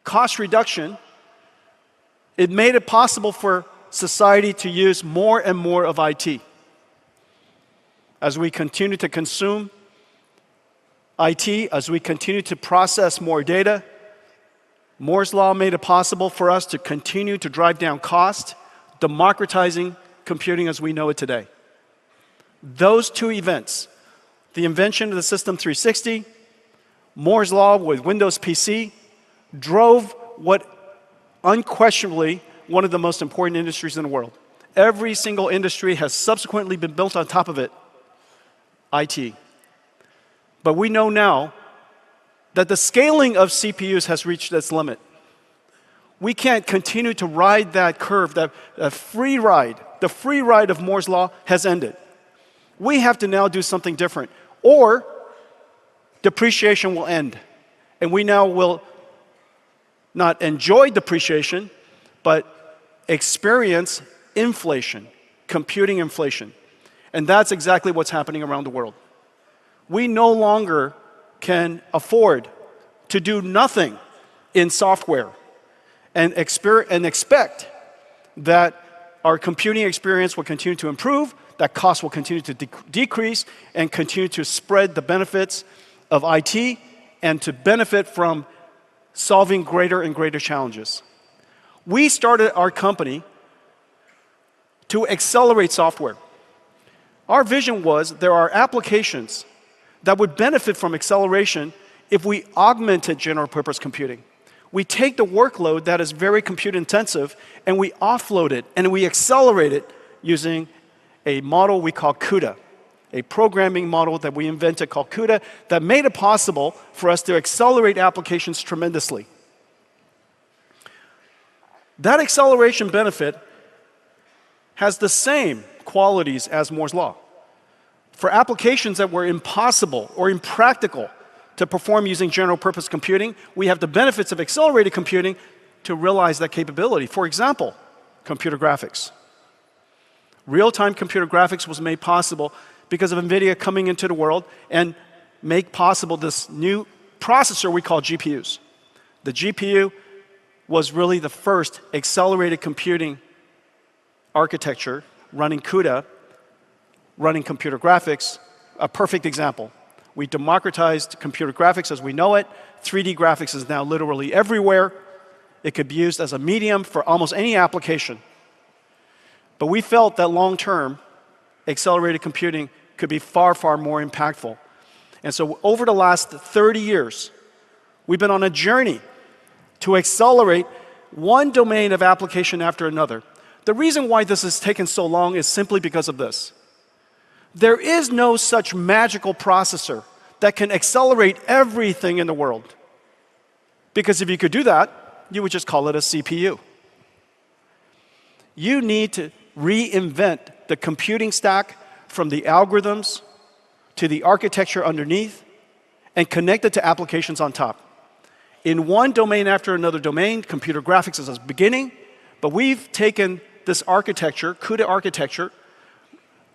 cost reduction, it made it possible for society to use more and more of IT. As we continue to consume IT, as we continue to process more data, Moore's Law made it possible for us to continue to drive down cost, democratizing computing as we know it today. Those two events, the invention of the System 360, Moore's Law with Windows PC, drove what unquestionably one of the most important industries in the world. Every single industry has subsequently been built on top of it, IT. But we know now that the scaling of CPUs has reached its limit. We can't continue to ride that curve, that free ride. The free ride of Moore's Law has ended. We have to now do something different, or depreciation will end. And we now will not enjoy depreciation, but experience inflation, computing inflation. And that's exactly what's happening around the world. We no longer can afford to do nothing in software and expect that our computing experience will continue to improve, that costs will continue to decrease, and continue to spread the benefits of IT and to benefit from solving greater and greater challenges. We started our company to accelerate software. Our vision was there are applications that would benefit from acceleration if we augmented general purpose computing. We take the workload that is very compute intensive and we offload it and we accelerate it using a model we call CUDA, a programming model that we invented called CUDA that made it possible for us to accelerate applications tremendously. That acceleration benefit has the same qualities as Moore's Law. For applications that were impossible or impractical to perform using general purpose computing, we have the benefits of accelerated computing to realize that capability. For example, computer graphics. Real-time computer graphics was made possible because of Nvidia coming into the world and make possible this new processor we call GPUs. The GPU was really the first accelerated computing architecture running CUDA, running computer graphics, a perfect example. We democratized computer graphics as we know it. 3D graphics is now literally everywhere. It could be used as a medium for almost any application. But we felt that long-term, accelerated computing could be far, far more impactful. And so over the last 30 years, we've been on a journey to accelerate one domain of application after another. The reason why this has taken so long is simply because of this. There is no such magical processor that can accelerate everything in the world. Because if you could do that, you would just call it a CPU. You need to reinvent the computing stack from the algorithms to the architecture underneath and connect it to applications on top. In one domain after another domain, computer graphics is a beginning, but we've taken this architecture, CUDA architecture,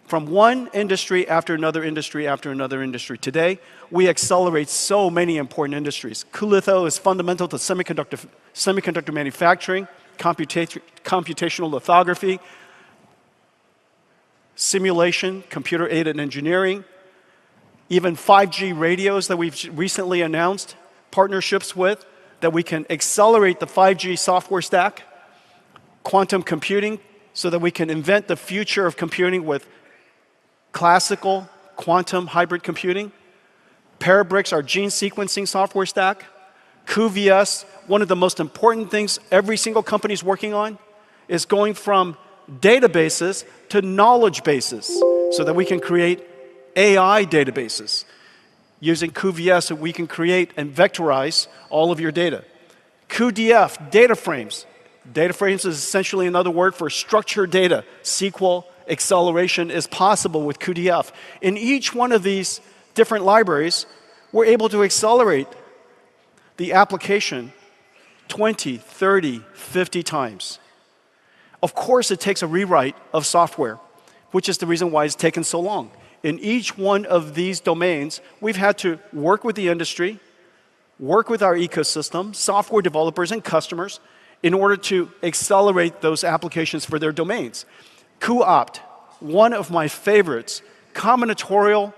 from one industry after another industry after another industry. Today, we accelerate so many important industries. Cullitho is fundamental to semiconductor manufacturing, computational lithography, simulation, computer-aided engineering, even 5G radios that we've recently announced partnerships with, that we can accelerate the 5G software stack, quantum computing, so that we can invent the future of computing with classical, quantum, hybrid computing. Parabricks, our gene sequencing software stack. QVS, one of the most important things every single company is working on, is going from databases to knowledge bases so that we can create AI databases. Using QVS, we can create and vectorize all of your data. QDF, data frames. Data frames is essentially another word for structured data. SQL acceleration is possible with QDF. In each one of these different libraries, we're able to accelerate the application 20, 30, 50 times. Of course, it takes a rewrite of software, which is the reason why it's taken so long. In each one of these domains, we've had to work with the industry, work with our ecosystem, software developers and customers, in order to accelerate those applications for their domains. Co-opt, one of my favorites, combinatorial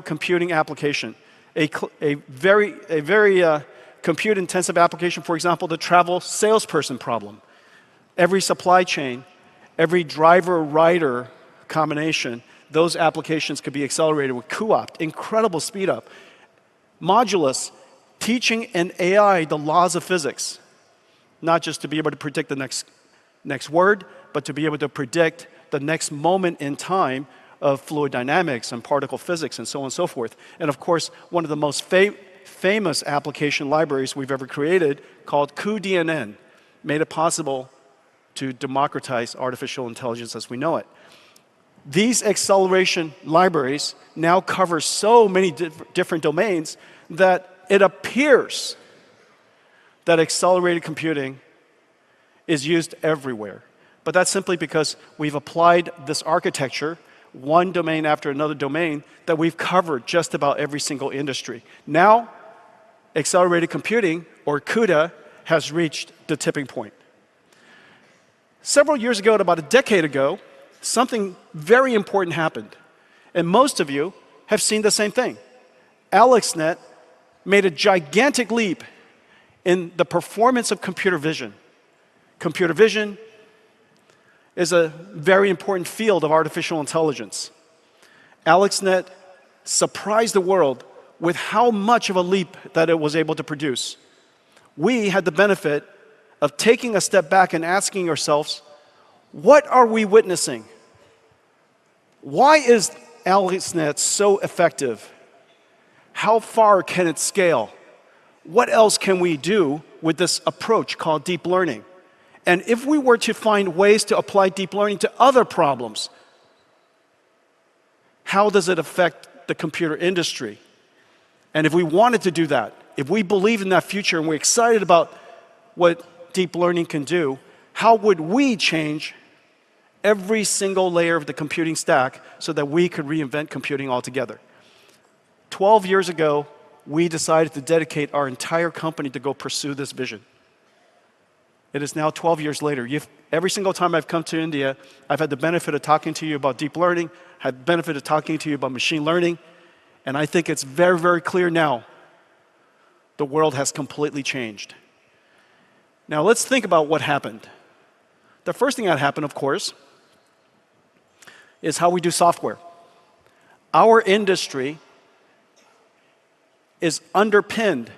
computing application, a very compute-intensive application, for example, the travel salesperson problem. Every supply chain, every driver-rider combination, those applications could be accelerated with co-opt, incredible speed up. Modulus, teaching an AI the laws of physics, not just to be able to predict the next word, but to be able to predict the next moment in time of fluid dynamics and particle physics and so on and so forth. And of course, one of the most famous application libraries we've ever created, called cuDNN, made it possible to democratize artificial intelligence as we know it. These acceleration libraries now cover so many different domains that it appears that accelerated computing is used everywhere. But that's simply because we've applied this architecture, one domain after another domain, that we've covered just about every single industry. Now, accelerated computing, or CUDA, has reached the tipping point. Several years ago, about a decade ago, something very important happened. And most of you have seen the same thing. AlexNet made a gigantic leap in the performance of computer vision. Computer vision is a very important field of artificial intelligence. AlexNet surprised the world with how much of a leap that it was able to produce. We had the benefit of taking a step back and asking ourselves, what are we witnessing? Why is AlexNet so effective? How far can it scale? What else can we do with this approach called deep learning? And if we were to find ways to apply deep learning to other problems, how does it affect the computer industry? And if we wanted to do that, if we believe in that future and we're excited about what deep learning can do, how would we change every single layer of the computing stack so that we could reinvent computing altogether? 12 years ago, we decided to dedicate our entire company to go pursue this vision. It is now 12 years later. Every single time I've come to India, I've had the benefit of talking to you about deep learning, had the benefit of talking to you about machine learning, and I think it's very, very clear now the world has completely changed. Now let's think about what happened. The first thing that happened, of course, is how we do software. Our industry is underpinned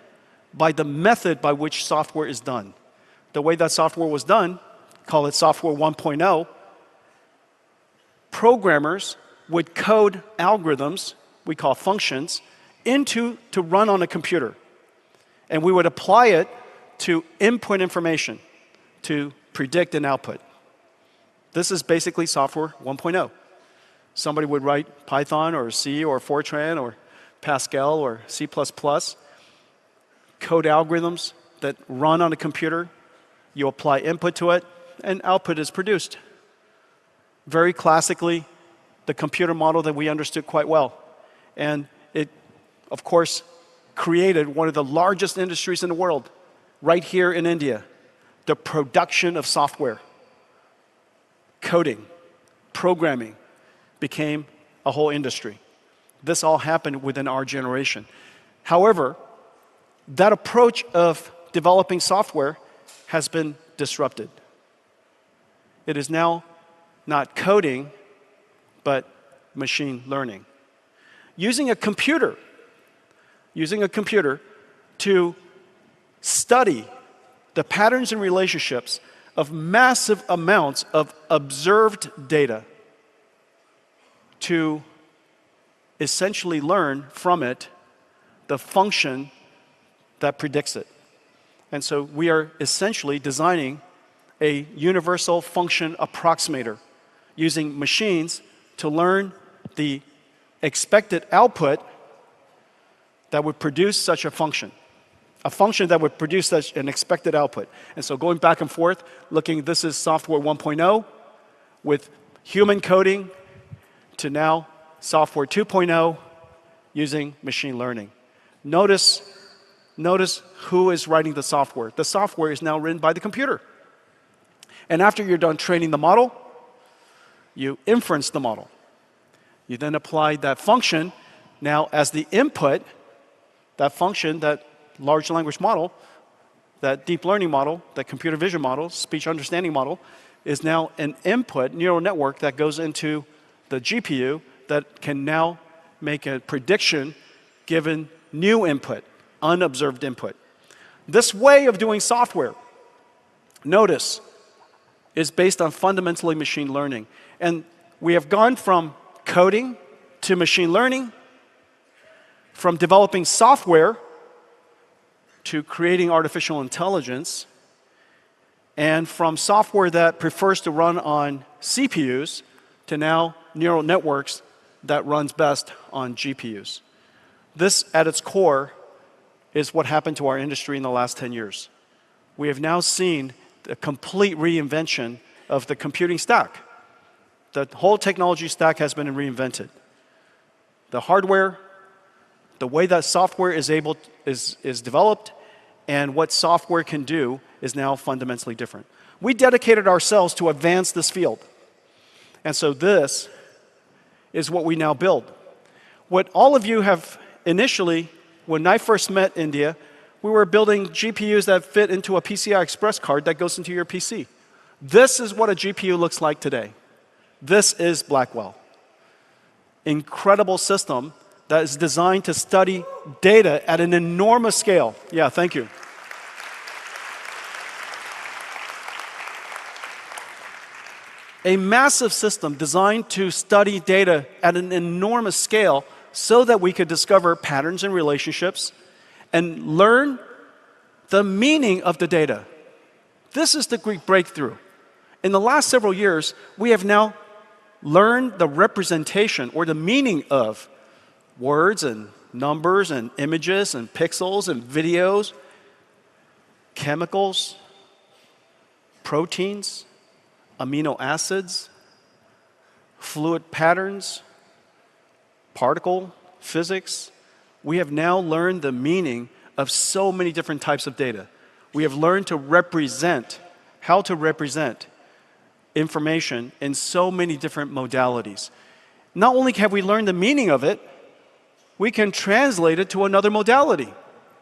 by the method by which software is done. The way that software was done, call it software 1.0, programmers would code algorithms, we call functions, to run on a computer. And we would apply it to input information, to predict an output. This is basically software 1.0. Somebody would write Python or C or Fortran or Pascal or C++, code algorithms that run on a computer. You apply input to it, and output is produced. Very classically, the computer model that we understood quite well. And it, of course, created one of the largest industries in the world, right here in India, the production of software. Coding, programming became a whole industry. This all happened within our generation. However, that approach of developing software has been disrupted. It is now not coding, but machine learning. Using a computer to study the patterns and relationships of massive amounts of observed data to essentially learn from it the function that predicts it. And so we are essentially designing a universal function approximator using machines to learn the expected output that would produce such a function that would produce such an expected output. And so going back and forth, looking, this is software 1.0 with human coding to now software 2.0 using machine learning. Notice Notice who is writing the software. The software is now written by the computer. And after you're done training the model, you inference the model. You then apply that function now as the input, that function, that large language model, that deep learning model, that computer vision model, speech understanding model, is now an input neural network that goes into the GPU that can now make a prediction given new input, unobserved input. This way of doing software, notice, is based on fundamentally machine learning. And we have gone from coding to machine learning, from developing software to creating artificial intelligence, and from software that prefers to run on CPUs to now neural networks that runs best on GPUs. This, at its core, is what happened to our industry in the last 10 years. We have now seen a complete reinvention of the computing stack. The whole technology stack has been reinvented. The hardware, the way that software is developed, and what software can do is now fundamentally different. We dedicated ourselves to advance this field. And so this is what we now build. What all of you have initially, when I first met India, we were building GPUs that fit into a PCI Express card that goes into your PC. This is what a GPU looks like today. This is Blackwell. Incredible system that is designed to study data at an enormous scale. Yeah, thank you. A massive system designed to study data at an enormous scale so that we could discover patterns and relationships and learn the meaning of the data. This is the Greek breakthrough. In the last several years, we have now learned the representation or the meaning of words and numbers and images and pixels and videos, chemicals, proteins, amino acids, fluid patterns, particle physics. We have now learned the meaning of so many different types of data. We have learned to represent, how to represent information in so many different modalities. Not only have we learned the meaning of it, we can translate it to another modality.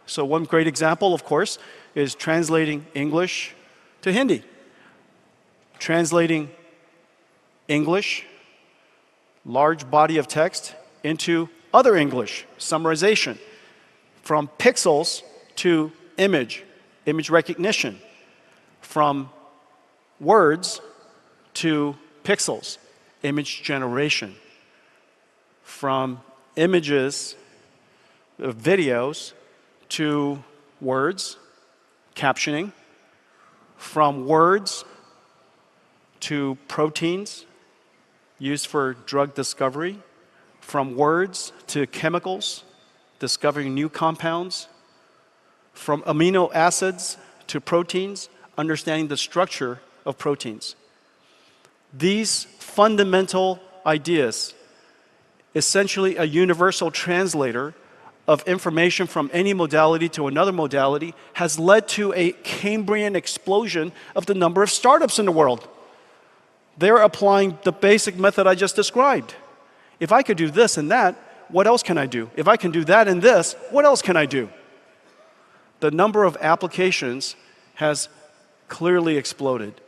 So one great example, of course, is translating English to Hindi. Translating English, large body of text, into other English, summarization. From pixels to image recognition. From words to pixels, image generation. From images, videos, to words, captioning. From words to proteins used for drug discovery. From words to chemicals, discovering new compounds. From amino acids to proteins, understanding the structure of proteins. These fundamental ideas, essentially a universal translator of information from any modality to another modality, has led to a Cambrian explosion of the number of startups in the world. They're applying the basic method I just described. If I could do this and that, what else can I do? If I can do that and this, what else can I do? The number of applications has clearly exploded.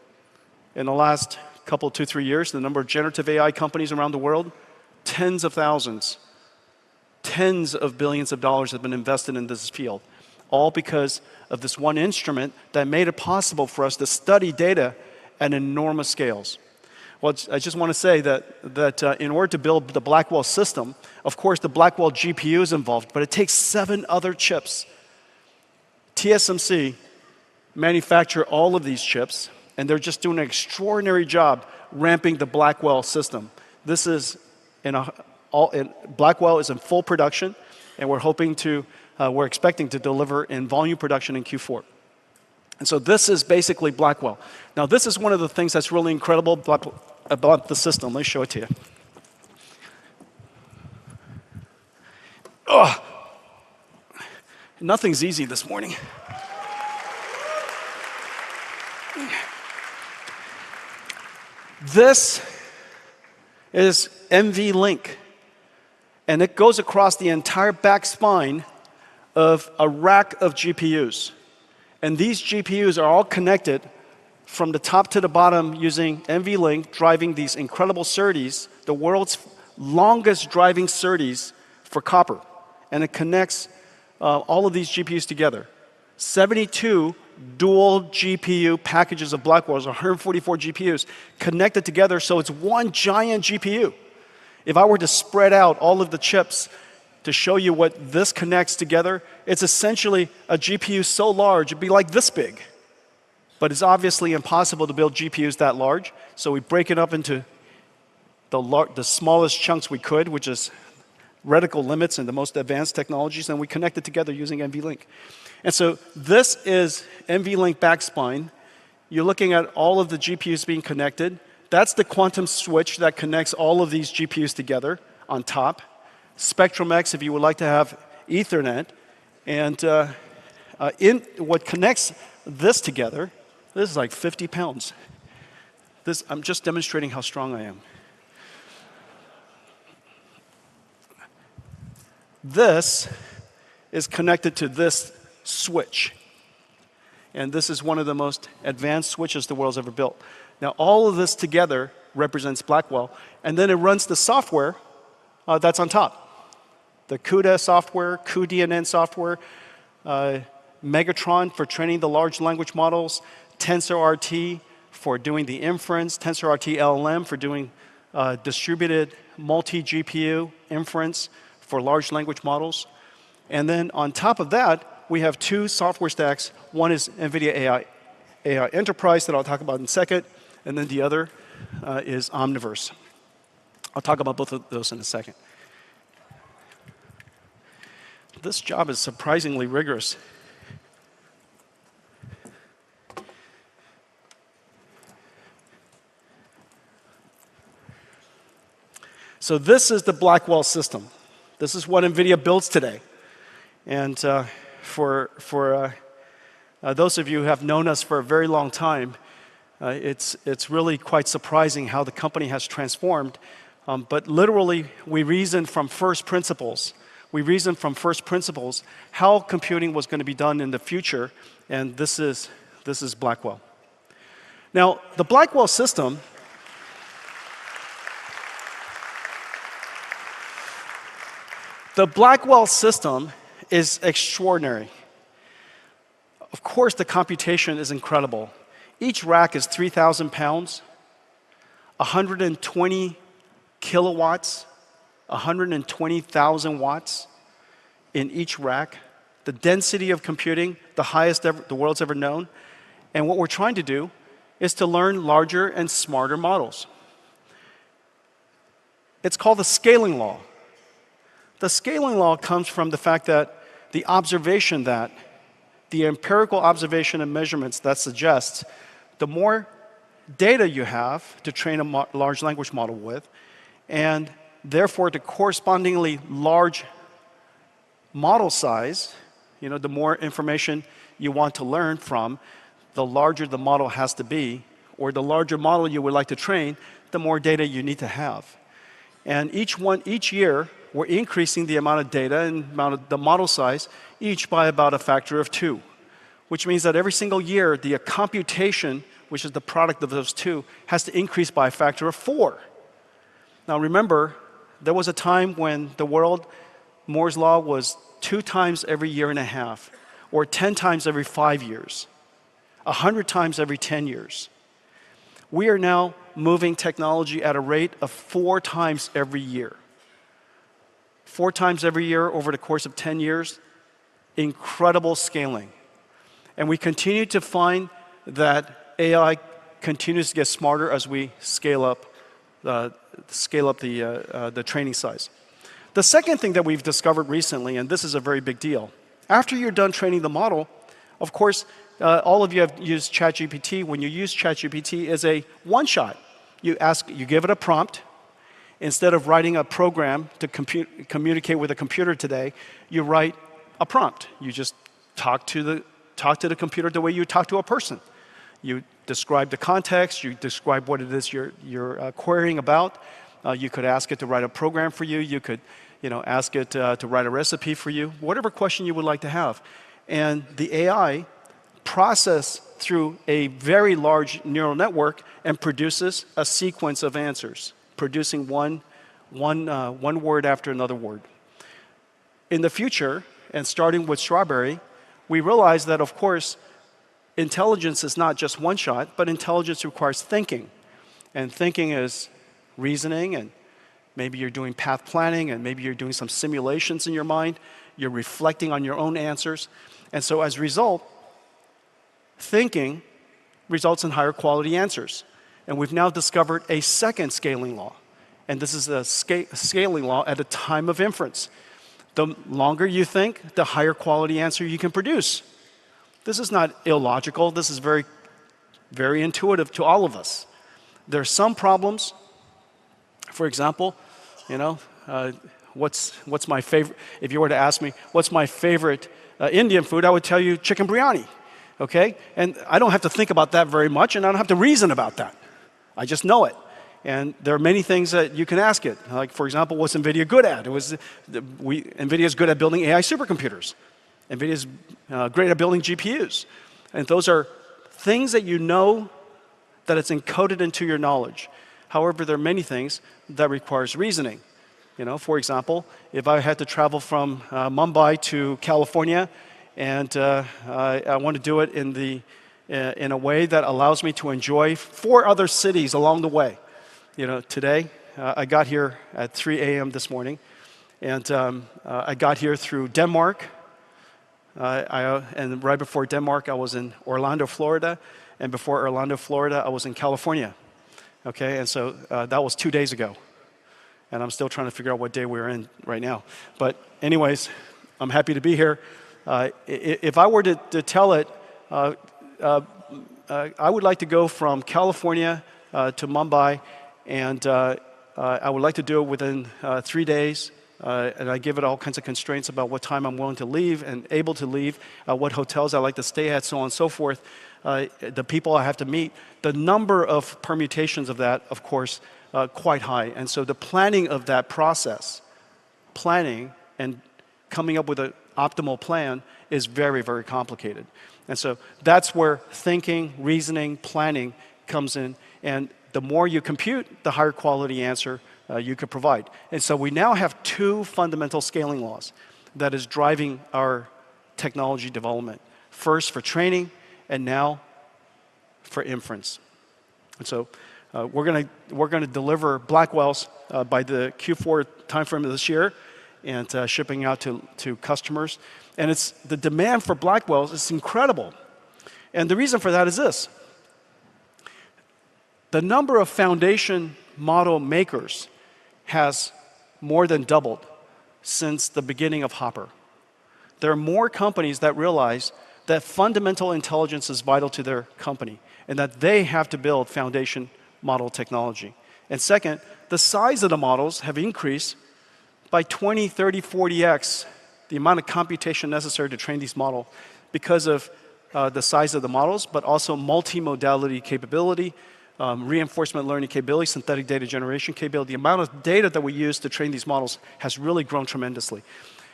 In the last couple, 2-3 years, the number of generative AI companies around the world, tens of thousands, tens of billions of dollars have been invested in this field, all because of this one instrument that made it possible for us to study data at enormous scales. Well, I just want to say that in order to build the Blackwell system, of course the Blackwell GPU is involved, but it takes 7 other chips. TSMC manufacture all of these chips, and they're just doing an extraordinary job ramping the Blackwell system. This is Blackwell is in full production, and we're expecting to deliver in volume production in Q4. And so this is basically Blackwell. Now, this is one of the things that's really incredible about the system. Let me show it to you. Nothing's easy this morning. This is NVLink, and it goes across the entire back spine of a rack of GPUs. And these GPUs are all connected from the top to the bottom using NVLink, driving these incredible SerDes, the world's longest driving SerDes for copper. And it connects all of these GPUs together. 72 dual GPU packages of Blackwell, 144 GPUs connected together, so it's one giant GPU. If I were to spread out all of the chips to show you what this connects together, it's essentially a GPU so large, it'd be like this big. But it's obviously impossible to build GPUs that large, so we break it up into the smallest chunks we could, which is reticle limits and the most advanced technologies, and we connect it together using NVLink. And so this is NVLink backspine. You're looking at all of the GPUs being connected. That's the quantum switch that connects all of these GPUs together on top. Spectrum-X, if you would like to have Ethernet. And what connects this together, this is like 50 pounds. I'm just demonstrating how strong I am. This is connected to this switch. And this is one of the most advanced switches the world's ever built. Now, all of this together represents Blackwell. And then it runs the software that's on top. The CUDA software, cuDNN software, Megatron for training the large language models, TensorRT for doing the inference, TensorRT LLM for doing distributed multi-GPU inference for large language models. And then on top of that, we have two software stacks. One is Nvidia AI Enterprise that I'll talk about in a second, and then the other is Omniverse. I'll talk about both of those in a second. This job is surprisingly rigorous. So this is the Blackwell system. This is what NVIDIA builds today. And for those of you who have known us for a very long time, it's really quite surprising how the company has transformed. But literally, we reasoned from first principles. We reasoned from first principles how computing was going to be done in the future, and this is Blackwell. Now, the Blackwell system is extraordinary. Of course, the computation is incredible. Each rack is 3,000 pounds, 120 kilowatts, 120,000 watts in each rack. The density of computing, the highest the world's ever known. And what we're trying to do is to learn larger and smarter models. It's called the scaling law. The scaling law comes from the fact that the empirical observation and measurements that suggests the more data you have to train a large language model with, and therefore the correspondingly large model size, the more information you want to learn from, the larger the model has to be, or the larger model you would like to train, the more data you need to have. And each year, we're increasing the amount of data and the model size each by about a factor of 2, which means that every single year, the computation, which is the product of those two, has to increase by a factor of 4. Now remember, there was a time when the world, Moore's law was 2 times every year and a half, or 10 times every 5 years, 100 times every 10 years. We are now moving technology at a rate of 4 times every year. 4 times every year over the course of 10 years, incredible scaling. And we continue to find that AI continues to get smarter as we scale up the training size. The second thing that we've discovered recently, and this is a very big deal, after you're done training the model, of course, all of you have used ChatGPT. When you use ChatGPT, it's a one-shot. You give it a prompt. Instead of writing a program to communicate with a computer today, you write a prompt. You just talk to the computer the way you talk to a person. You describe the context, you describe what it is you're querying about. You could ask it to write a program for you. You could ask it to write a recipe for you, whatever question you would like to have. And the AI processes through a very large neural network and produces a sequence of answers, producing one word after another word. In the future, and starting with Strawberry, we realize that, of course, intelligence is not just one shot, but intelligence requires thinking. And thinking is reasoning, and maybe you're doing path planning, and maybe you're doing some simulations in your mind. You're reflecting on your own answers. And so as a result, thinking results in higher quality answers. And we've now discovered a second scaling law. And this is a scaling law at the time of inference. The longer you think, the higher quality answer you can produce. This is not illogical. This is very, very intuitive to all of us. There are some problems. For example, what's my favorite? If you were to ask me, what's my favorite Indian food, I would tell you chicken biryani. Okay? And I don't have to think about that very much, and I don't have to reason about that. I just know it. And there are many things that you can ask it. Like, for example, what's NVIDIA good at? NVIDIA is good at building AI supercomputers. NVIDIA is great at building GPUs. And those are things that you know that it's encoded into your knowledge. However, there are many things that requires reasoning. For example, if I had to travel from Mumbai to California, and I want to do it in a way that allows me to enjoy 4 other cities along the way. Today, I got here at 3 a.m. this morning, and I got here through Denmark, and right before Denmark, I was in Orlando, Florida, and before Orlando, Florida, I was in California. Okay, and so that was 2 days ago, and I'm still trying to figure out what day we're in right now. But anyways, I'm happy to be here. If I were to tell it, I would like to go from California to Mumbai, and I would like to do it within 3 days. And I give it all kinds of constraints about what time I'm willing to leave and able to leave, what hotels I like to stay at, so on and so forth, the people I have to meet. The number of permutations of that, of course, quite high. And so the planning of that process, planning and coming up with an optimal plan is very, very complicated. And so that's where thinking, reasoning, planning comes in. And the more you compute, the higher quality answer you could provide. And so we now have 2 fundamental scaling laws that is driving our technology development. First for training, and now for inference. And so we're going to deliver Blackwells by the Q4 timeframe of this year, and shipping out to customers. And the demand for Blackwells is incredible. And the reason for that is this. The number of foundation model makers has more than doubled since the beginning of Hopper. There are more companies that realize that fundamental intelligence is vital to their company and that they have to build foundation model technology. And second, the size of the models have increased by 20, 30, 40x the amount of computation necessary to train these models because of the size of the models, but also multimodality capability, reinforcement learning capability, synthetic data generation capability. The amount of data that we use to train these models has really grown tremendously.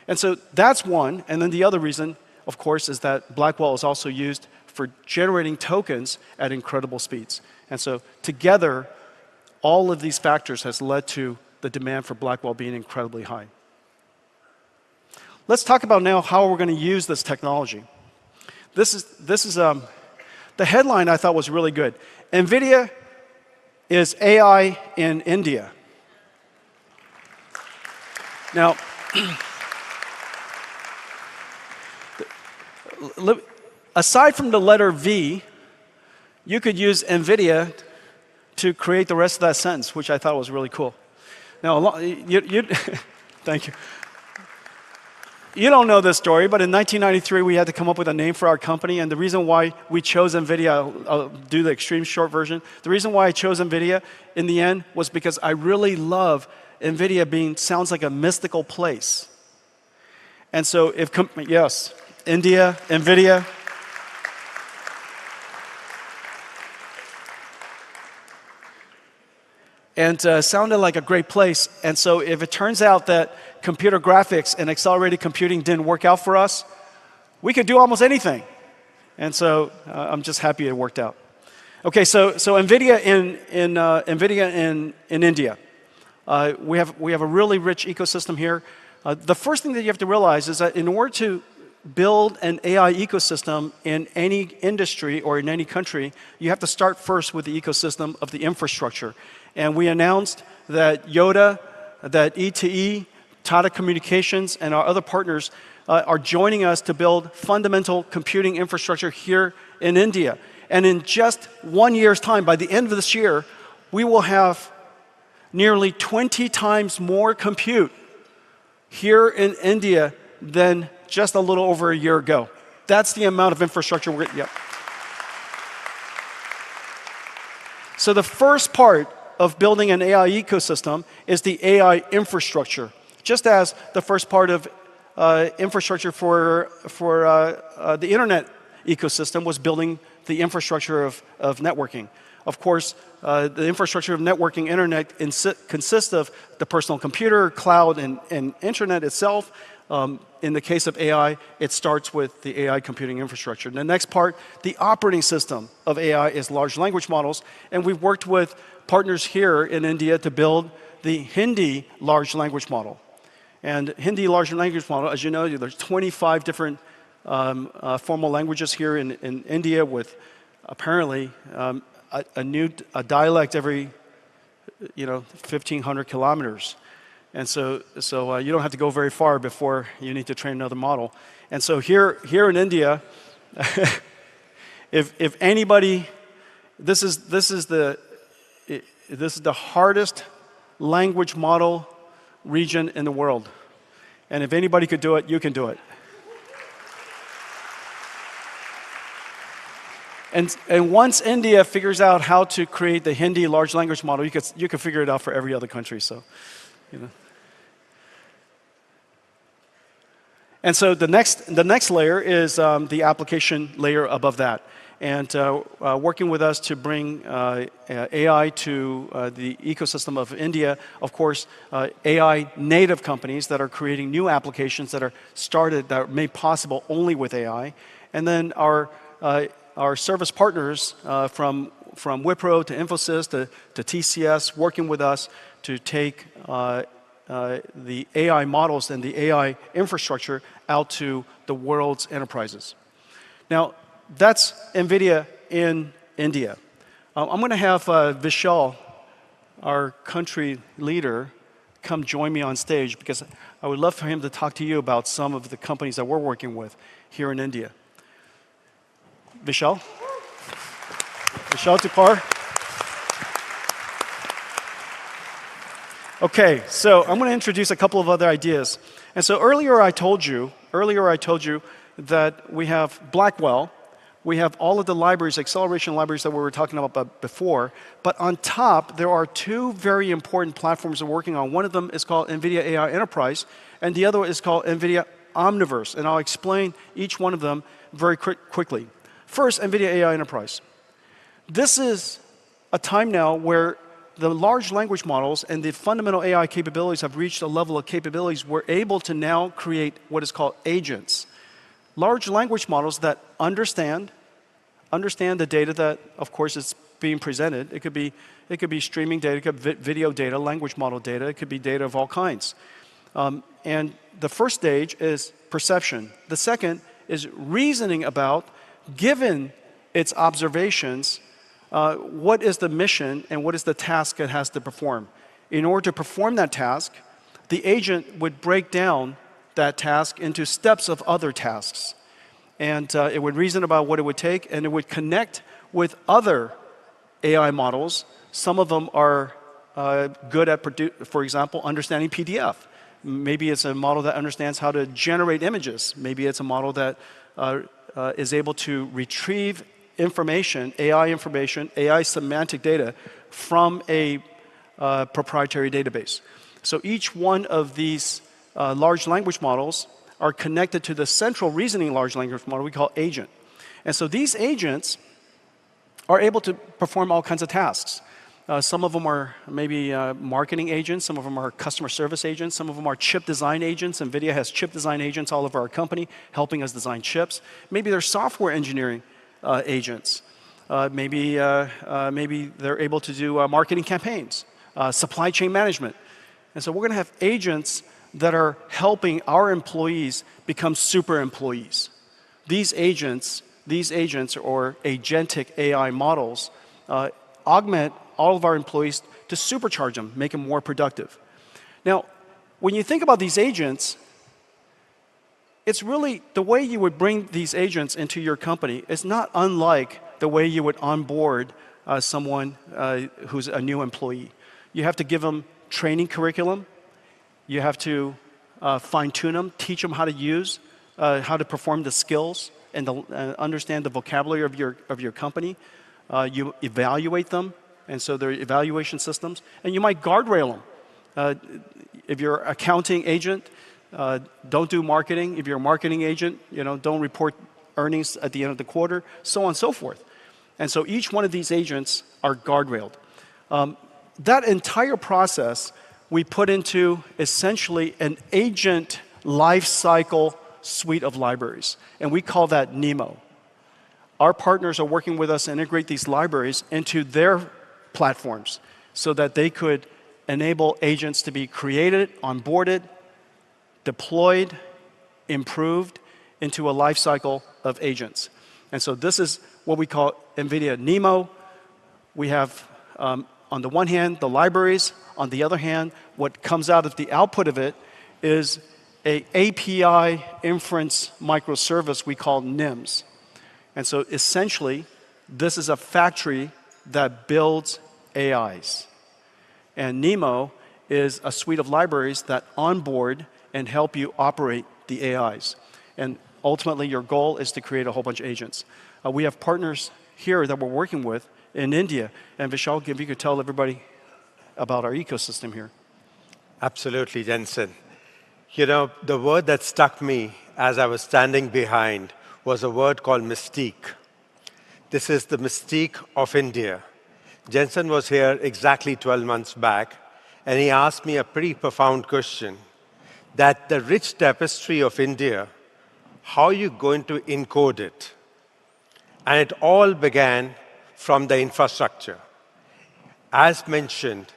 And so that's one. And then the other reason, of course, is that Blackwell is also used for generating tokens at incredible speeds. And so together, all of these factors has led to the demand for Blackwell being incredibly high. Let's talk about now how we're going to use this technology. This is the headline I thought was really good. Nvidia is AI in India. Now, aside from the letter V, you could use Nvidia to create the rest of that sentence, which I thought was really cool. Now, thank you. You don't know this story, but in 1993, we had to come up with a name for our company, and the reason why we chose Nvidia, I'll do the extreme short version. The reason why I chose Nvidia in the end was because I really love Nvidia sounds like a mystical place. And so if, yes, India, Nvidia. And sounded like a great place. And so if it turns out that computer graphics and accelerated computing didn't work out for us, we could do almost anything. And so I'm just happy it worked out. Okay, so Nvidia in India. We have a really rich ecosystem here. The first thing that you have to realize is that in order to build an AI ecosystem in any industry or in any country, you have to start first with the ecosystem of the infrastructure. And we announced that Yoda, that E2E, Tata Communications, and our other partners are joining us to build fundamental computing infrastructure here in India. And in just 1 year's time, by the end of this year, we will have nearly 20 times more compute here in India than just a little over a year ago. That's the amount of infrastructure we're getting. Yep. So the first part of building an AI ecosystem is the AI infrastructure, just as the first part of infrastructure for the internet ecosystem was building the infrastructure of networking. Of course, the infrastructure of networking internet consists of the personal computer, cloud, and internet itself. In the case of AI, it starts with the AI computing infrastructure. And the next part, the operating system of AI, is large language models. And we've worked with partners here in India to build the Hindi large language model. And Hindi large language model, as you know, there's 25 different formal languages here in India, with apparently a dialect every 1,500 kilometers. And so you don't have to go very far before you need to train another model. And so here in India, if anybody, this is the hardest language model region in the world. And if anybody could do it, you can do it. And once India figures out how to create the Hindi large language model, you could figure it out for every other country. So, And so the next layer is the application layer above that. And working with us to bring AI to the ecosystem of India, of course, AI native companies that are creating new applications that are made possible only with AI. And then our service partners from Wipro to Infosys to TCS, working with us to take the AI models and the AI infrastructure out to the world's enterprises. Now, that's Nvidia in India. I'm going to have Vishal, our country leader, come join me on stage, because I would love for him to talk to you about some of the companies that we're working with here in India. Vishal? Vishal Tupar? Okay, so I'm going to introduce a couple of other ideas. And so earlier I told you that we have Blackwell, we have all of the libraries, acceleration libraries that we were talking about before, but on top there are two very important platforms we're working on. One of them is called Nvidia AI Enterprise, and the other is called Nvidia Omniverse, and I'll explain each one of them very quickly. First, Nvidia AI Enterprise. This is a time now where the large language models and the fundamental AI capabilities have reached a level of capabilities we're able to now create what is called agents. Large language models that understand the data that, of course, is being presented. It could be streaming data, it could be video data, language model data, it could be data of all kinds. And the first stage is perception. The second is reasoning about, given its observations, what is the mission and what is the task it has to perform. In order to perform that task, the agent would break down that task into steps of other tasks. And it would reason about what it would take, and it would connect with other AI models. Some of them are good at, for example, understanding PDF. Maybe it's a model that understands how to generate images. Maybe it's a model that is able to retrieve information, AI semantic data, from a proprietary database. So each one of these large language models are connected to the central reasoning large language model we call agent. And so these agents are able to perform all kinds of tasks. Some of them are maybe marketing agents, some of them are customer service agents, some of them are chip design agents. Nvidia has chip design agents all over our company helping us design chips. Maybe they're software engineering agents. Maybe they're able to do marketing campaigns, supply chain management. And so we're going to have agents that are helping our employees become super employees. These agents or agentic AI models augment all of our employees to supercharge them, make them more productive. Now, when you think about these agents, it's really the way you would bring these agents into your company is not unlike the way you would onboard someone who's a new employee. You have to give them training curriculum. You have to fine-tune them, teach them how to use, how to perform the skills, and understand the vocabulary of your company. You evaluate them, and so there are evaluation systems. And you might guardrail them. If you're an accounting agent, don't do marketing. If you're a marketing agent, don't report earnings at the end of the quarter, so on and so forth. And so each one of these agents are guardrailed. That entire process we put into essentially an agent lifecycle suite of libraries, and we call that NeMo. Our partners are working with us to integrate these libraries into their platforms so that they could enable agents to be created, onboarded, deployed, improved into a lifecycle of agents. And so this is what we call NVIDIA NeMo. We have, on the one hand, the libraries. On the other hand, what comes out of the output of it is an API inference microservice we call NIMS. And so essentially, this is a factory that builds AIs. And NeMo is a suite of libraries that onboard and help you operate the AIs. And ultimately, your goal is to create a whole bunch of agents. We have partners here that we're working with in India. And Vishal, if you could tell everybody about our ecosystem here. Absolutely, Jensen. The word that struck me as I was standing behind was a word called mystique. This is the mystique of India. Jensen was here exactly 12 months back, and he asked me a pretty profound question, that the rich tapestry of India, how are you going to encode it? And it all began from the infrastructure. As mentioned,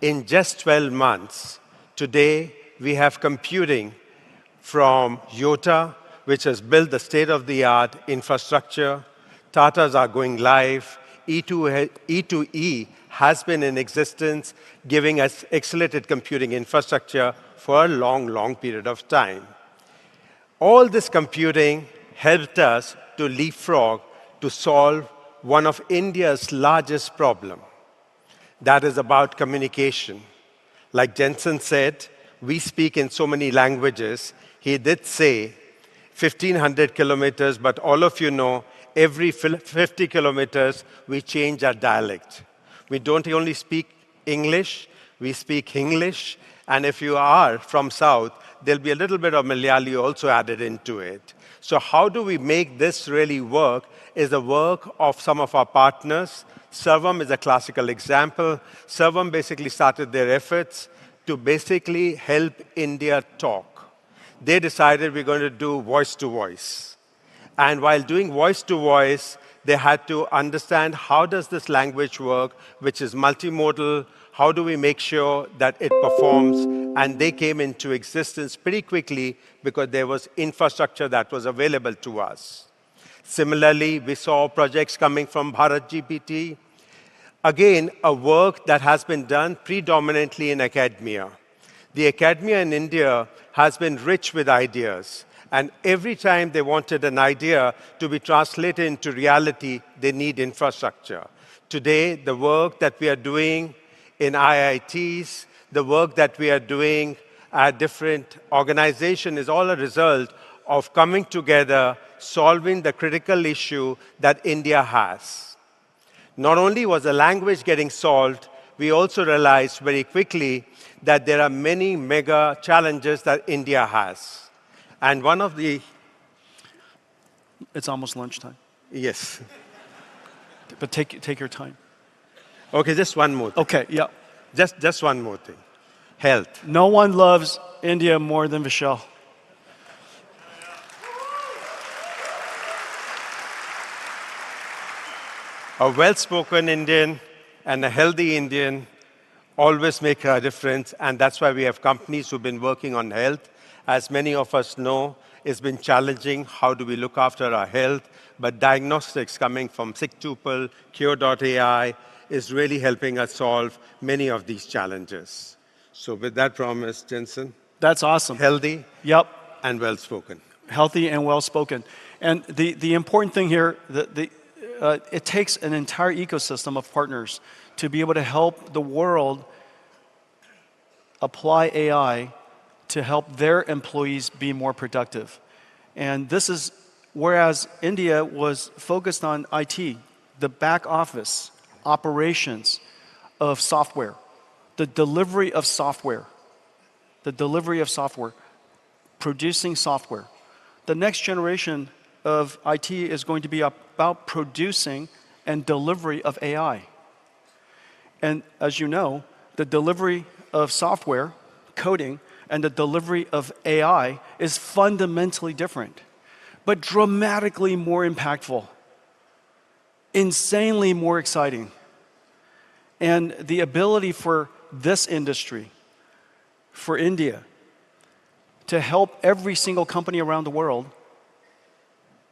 in just 12 months, today we have computing from Yotta, which has built the state-of-the-art infrastructure. Tatas are going live. E2E has been in existence, giving us accelerated computing infrastructure for a long, long period of time. All this computing helped us to leapfrog to solve one of India's largest problems. That is about communication. Like Jensen said, we speak in so many languages. He did say 1,500 kilometers, but all of you know, every 50 kilometers, we change our dialect. We don't only speak English, we speak English, and if you are from South, there'll be a little bit of Malayali also added into it. So how do we make this really work is the work of some of our partners. Servam is a classical example. Servam basically started their efforts to basically help India talk. They decided we're going to do voice-to-voice. And while doing voice-to-voice, they had to understand how does this language work, which is multimodal, how do we make sure that it performs, and they came into existence pretty quickly because there was infrastructure that was available to us. Similarly, we saw projects coming from Bharat GPT. Again, a work that has been done predominantly in academia. The academia in India has been rich with ideas. And every time they wanted an idea to be translated into reality, they need infrastructure. Today, the work that we are doing in IITs, the work that we are doing at different organizations is all a result of coming together, solving the critical issue that India has. Not only was the language getting solved, we also realized very quickly that there are many mega challenges that India has. And one of the, It's almost lunchtime, yes. but take your time. Okay, just one more thing. Okay, yeah. Just one more thing. Health. No one loves India more than Vishal. A well-spoken Indian and a healthy Indian always make a difference, and that's why we have companies who've been working on health. As many of us know, it's been challenging. How do we look after our health? But diagnostics coming from SickTuple, Cure.ai is really helping us solve many of these challenges. So with that promise, Jensen, That's awesome. healthy Yep, and well-spoken. healthy and well-spoken. And the important thing here, it takes an entire ecosystem of partners to be able to help the world apply AI to help their employees be more productive. And this is, whereas India was focused on IT, the back office, operations of software, the delivery of software, producing software. The next generation of IT is going to be about producing and delivery of AI. And as you know, the delivery of software, coding, and the delivery of AI is fundamentally different, but dramatically more impactful, insanely more exciting. And the ability for this industry, for India, to help every single company around the world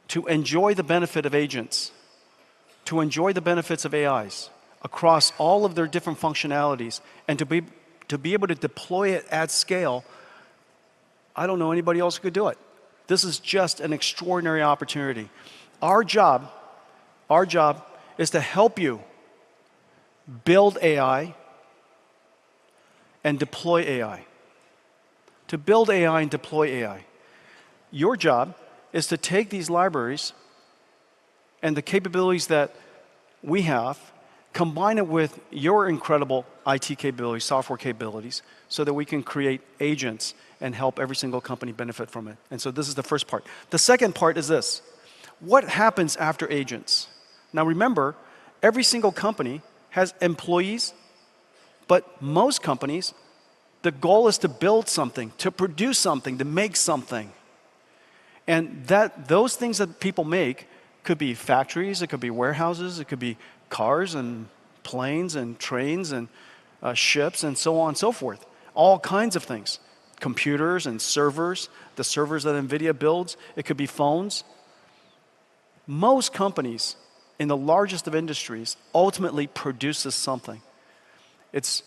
to enjoy the benefit of agents, to enjoy the benefits of AIs across all of their different functionalities, and to be able to deploy it at scale, I don't know anybody else who could do it. This is just an extraordinary opportunity. Our job is to help you build AI and deploy AI. To build AI and deploy AI. Your job is to take these libraries and the capabilities that we have, combine it with your incredible IT capabilities, software capabilities, so that we can create agents and help every single company benefit from it. And so this is the first part. The second part is this. What happens after agents? Now remember, every single company has employees, but most companies, the goal is to build something, to produce something, to make something. And those things that people make could be factories, it could be warehouses, it could be cars and planes and trains and ships and so on and so forth. All kinds of things. Computers and servers, the servers that Nvidia builds, it could be phones. Most companies in the largest of industries ultimately produces something. It's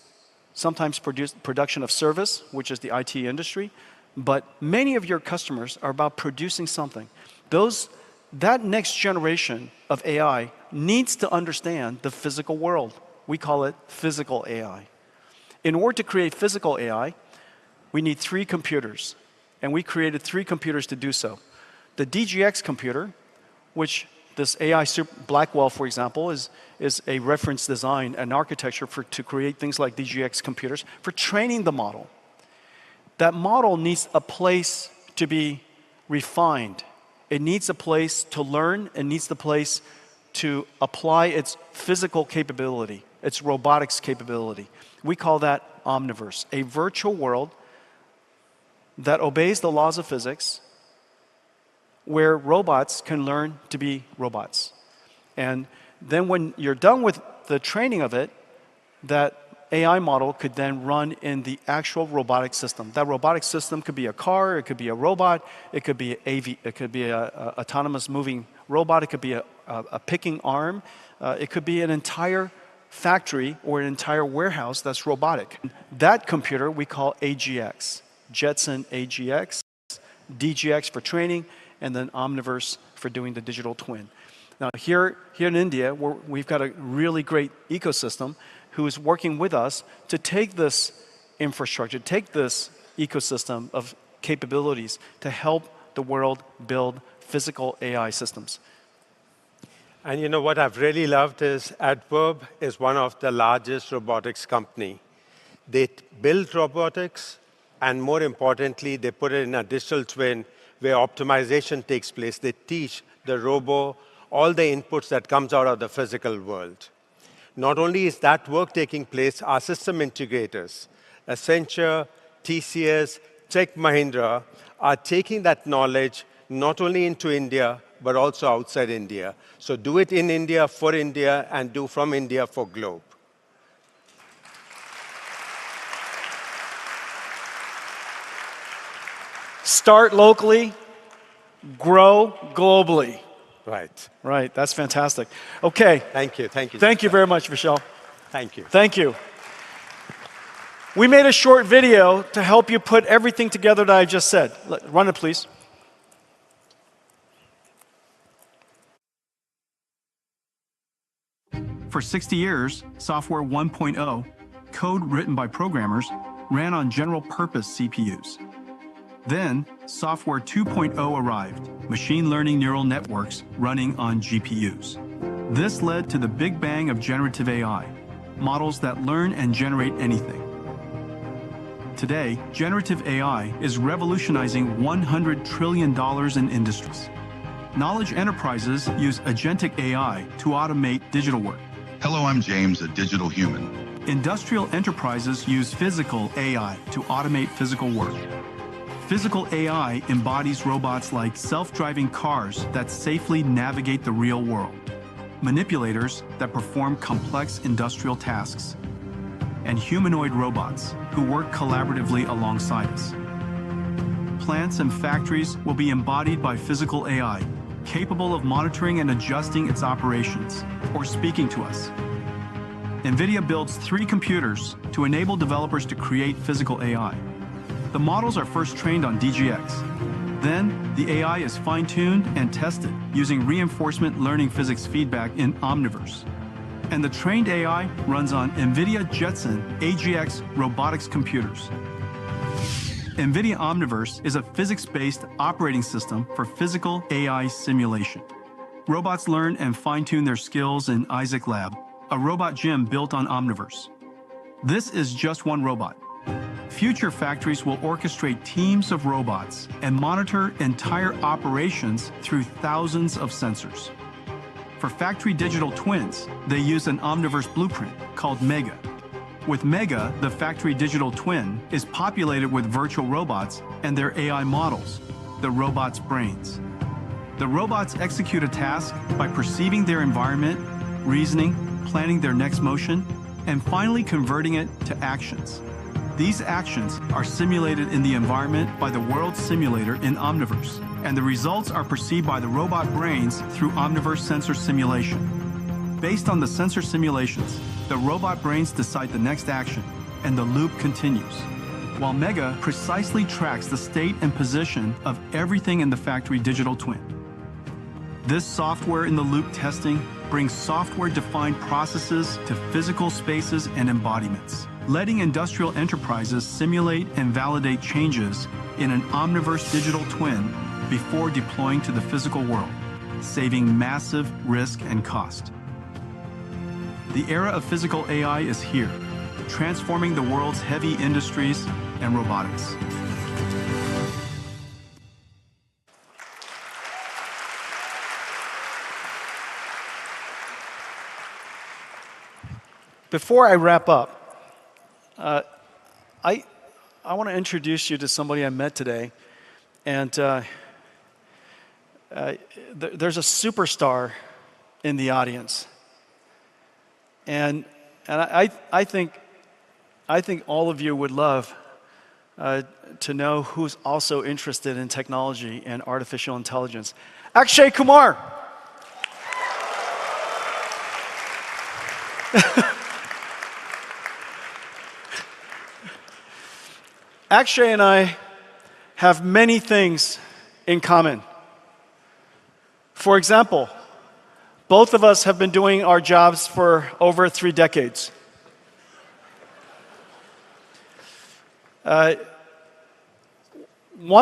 sometimes production of service, which is the IT industry, but many of your customers are about producing something. That next generation of AI needs to understand the physical world. We call it physical AI. In order to create physical AI, we need 3 computers, and we created 3 computers to do so. The DGX computer, which this AI Blackwell, for example, is a reference design, an architecture to create things like DGX computers for training the model. That model needs a place to be refined. It needs a place to learn. It needs the place to apply its physical capability, its robotics capability. We call that Omniverse, a virtual world that obeys the laws of physics, where robots can learn to be robots. And then when you're done with the training of it, that AI model could then run in the actual robotic system. That robotic system could be a car, it could be a robot, it could be an autonomous moving robot, it could be a picking arm, it could be an entire factory or an entire warehouse that's robotic. That computer we call AGX, Jetson AGX, DGX for training, and then Omniverse for doing the digital twin. Now here in India, we've got a really great ecosystem who is working with us to take this infrastructure, take this ecosystem of capabilities to help the world build physical AI systems. And you know what I've really loved is Adverb is one of the largest robotics company. They build robotics, and more importantly, they put it in a digital twin where optimization takes place. They teach the robo all the inputs that comes out of the physical world. Not only is that work taking place, our system integrators, Accenture, TCS, Tech Mahindra, are taking that knowledge not only into India, but also outside India. So do it in India, for India, and do from India for globe. Start locally, grow globally. Right. Right, that's fantastic. Okay. Thank you. Thank you. Thank you very much, Vishal. Thank you. Thank you. We made a short video to help you put everything together that I just said. Run it, please. For 60 years, Software 1.0, code written by programmers, ran on general-purpose CPUs. Then, Software 2.0 arrived, machine learning neural networks running on GPUs. This led to the big bang of generative AI, models that learn and generate anything. Today, generative AI is revolutionizing $100 trillion in industries. Knowledge enterprises use Agentic AI to automate digital work. Hello, I'm James, a digital human. Industrial enterprises use physical AI to automate physical work. Physical AI embodies robots like self-driving cars that safely navigate the real world, manipulators that perform complex industrial tasks, and humanoid robots who work collaboratively alongside us. Plants and factories will be embodied by physical AI, capable of monitoring and adjusting its operations, or speaking to us. Nvidia builds 3 computers to enable developers to create physical AI. The models are first trained on DGX. Then, the AI is fine-tuned and tested using reinforcement learning physics feedback in Omniverse. And the trained AI runs on Nvidia Jetson AGX robotics computers. Nvidia Omniverse is a physics-based operating system for physical AI simulation. Robots learn and fine-tune their skills in Isaac Lab, a robot gym built on Omniverse. This is just one robot. Future factories will orchestrate teams of robots and monitor entire operations through thousands of sensors. For factory digital twins, they use an Omniverse blueprint called Mega. With Mega, the factory digital twin is populated with virtual robots and their AI models, the robots' brains. The robots execute a task by perceiving their environment, reasoning, planning their next motion, and finally converting it to actions. These actions are simulated in the environment by the world simulator in Omniverse, and the results are perceived by the robot brains through Omniverse sensor simulation. Based on the sensor simulations, the robot brains decide the next action, and the loop continues, while Mega precisely tracks the state and position of everything in the factory digital twin. This software-in-the-loop testing brings software-defined processes to physical spaces and embodiments, letting industrial enterprises simulate and validate changes in an Omniverse digital twin before deploying to the physical world, saving massive risk and cost. The era of physical AI is here, transforming the world's heavy industries and robotics. Before I wrap up, I want to introduce you to somebody I met today. And there's a superstar in the audience. And I think all of you would love to know who's also interested in technology and artificial intelligence. Akshay Kumar. Akshay and I have many things in common. For example, both of us have been doing our jobs for over 3 decades. One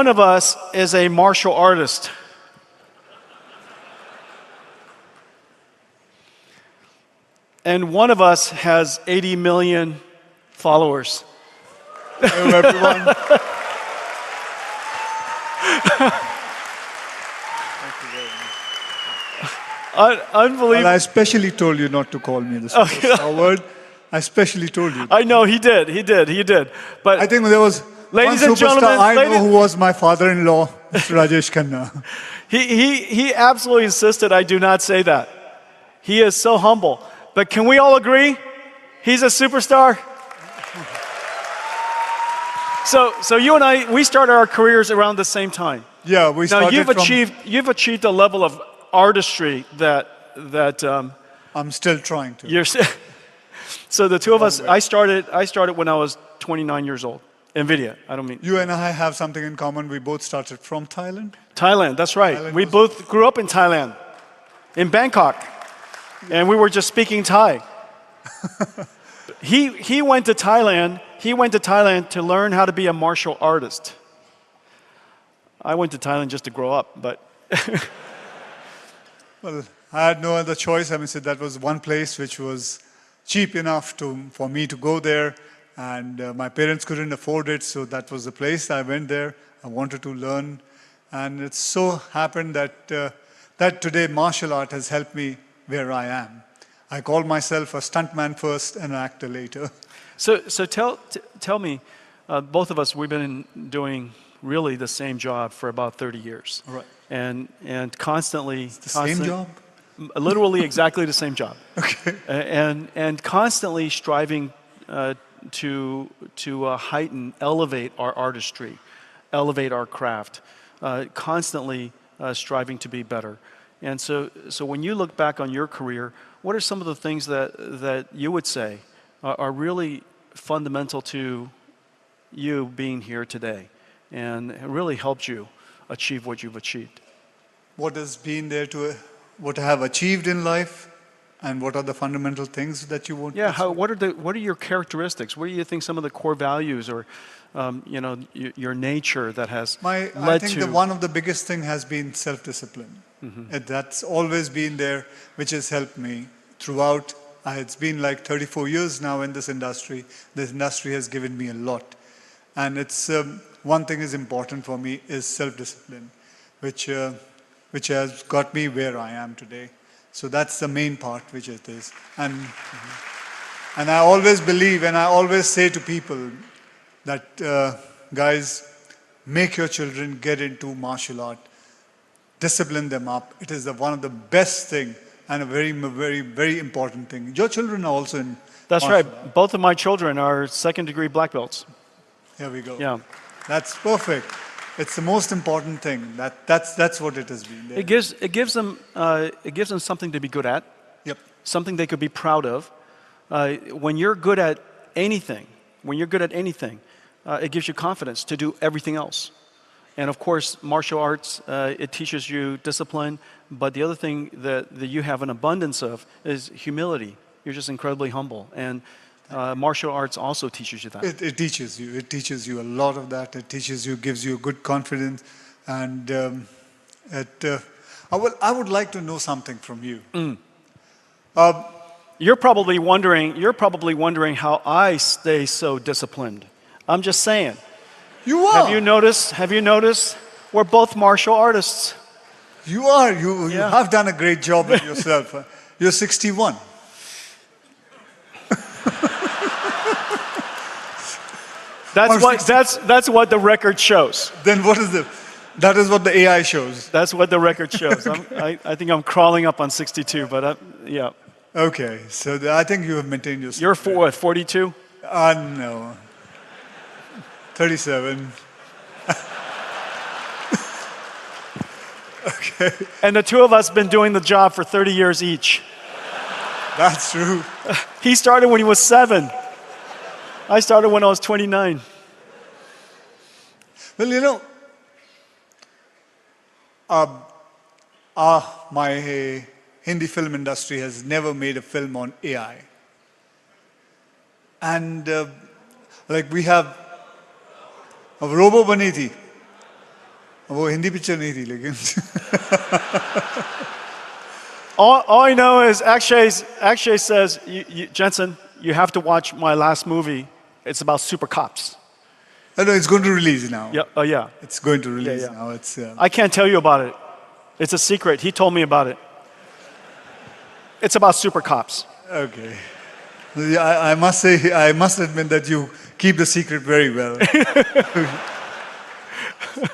of us is a martial artist. And one of us has 80 million followers. Hello, everyone. Unbelievable. Well, I especially told you not to call me the superstar word. I especially told you. I know he did. But I think there was ladies one and superstar gentlemen, I know who was my father-in-law, Mr. Rajesh Khanna. he absolutely insisted I do not say that. He is so humble. But can we all agree he's a superstar? So you and I, we started our careers around the same time. Yeah, we started you've achieved a level of artistry that I'm still trying to. you're. So the two of us, I started when I was 29 years old. Nvidia. I don't mean. You and I have something in common. We both started from Thailand. Thailand, that's right. Thailand We both grew up in Thailand, in Bangkok, and we were just speaking Thai. He went to Thailand. He went to Thailand to learn how to be a martial artist. I went to Thailand just to grow up, but. Well, I had no other choice. I mean, so that was one place which was cheap enough for me to go there, and my parents couldn't afford it, so that was the place. I went there. I wanted to learn, and it so happened that that today martial art has helped me where I am. I call myself a stuntman first and an actor later. So tell me, both of us, we've been doing really the same job for about 30 years. Right. And constantly. It's the same job? Literally exactly the same job. Okay. And constantly striving to heighten, elevate our artistry, elevate our craft, constantly striving to be better. And so when you look back on your career, what are some of the things that you would say are really fundamental to you being here today and really helped you achieve what you've achieved? What has been there what I have achieved in life, and what are the fundamental things that you want? Yeah, what are your characteristics? What do you think some of the core values or your nature that has led to? I think one of the biggest thing has been self-discipline. Mm-hmm. That's always been there, which has helped me throughout. It's been like 34 years now in this industry. This industry has given me a lot. And it's one thing is important for me is self-discipline, which has got me where I am today. So that's the main part, which it is. And I always believe, and I always say to people that, guys, make your children get into martial art. Discipline them up. It is one of the best thing and a very, very, very important thing. Your children are also in That's martial right. art. Both of my children are second-degree black belts. Here we go. Yeah. That's perfect. It's the most important thing. That's what it has been. There. It gives them something to be good at. Yep. Something they could be proud of. When you're good at anything, it gives you confidence to do everything else. And of course, martial arts, it teaches you discipline. But the other thing that you have an abundance of is humility. You're just incredibly humble. And martial arts also teaches you that. It teaches you. It teaches you a lot of that. It teaches you, gives you good confidence. And I would like to know something from you. You're probably wondering how I stay so disciplined. I'm just saying. You are. Have you noticed? We're both martial artists. You are. You have done a great job with yourself. You're 61. That's what the record shows. Then what is that is what the AI shows. That's what the record shows. I think I'm crawling up on 62, but yeah. Okay, so I think you have maintained yourself. You're what, 42? No. 37. Okay. And the two of us have been doing the job for 30 years each. That's true. He started when he was 7. I started when I was 29. Well, my Hindi film industry has never made a film on AI. And we have a robo bani thi. वो Hindi picture नहीं थी लेकिन all I know is Akshay says, Jensen, you have to watch my last movie. It's about super cops. I know it's going to release now. Yeah, yeah. It's going to release now. It's. I can't tell you about it. It's a secret. He told me about it. It's about super cops. Okay. Yeah, I must say, I must admit that you keep the secret very well.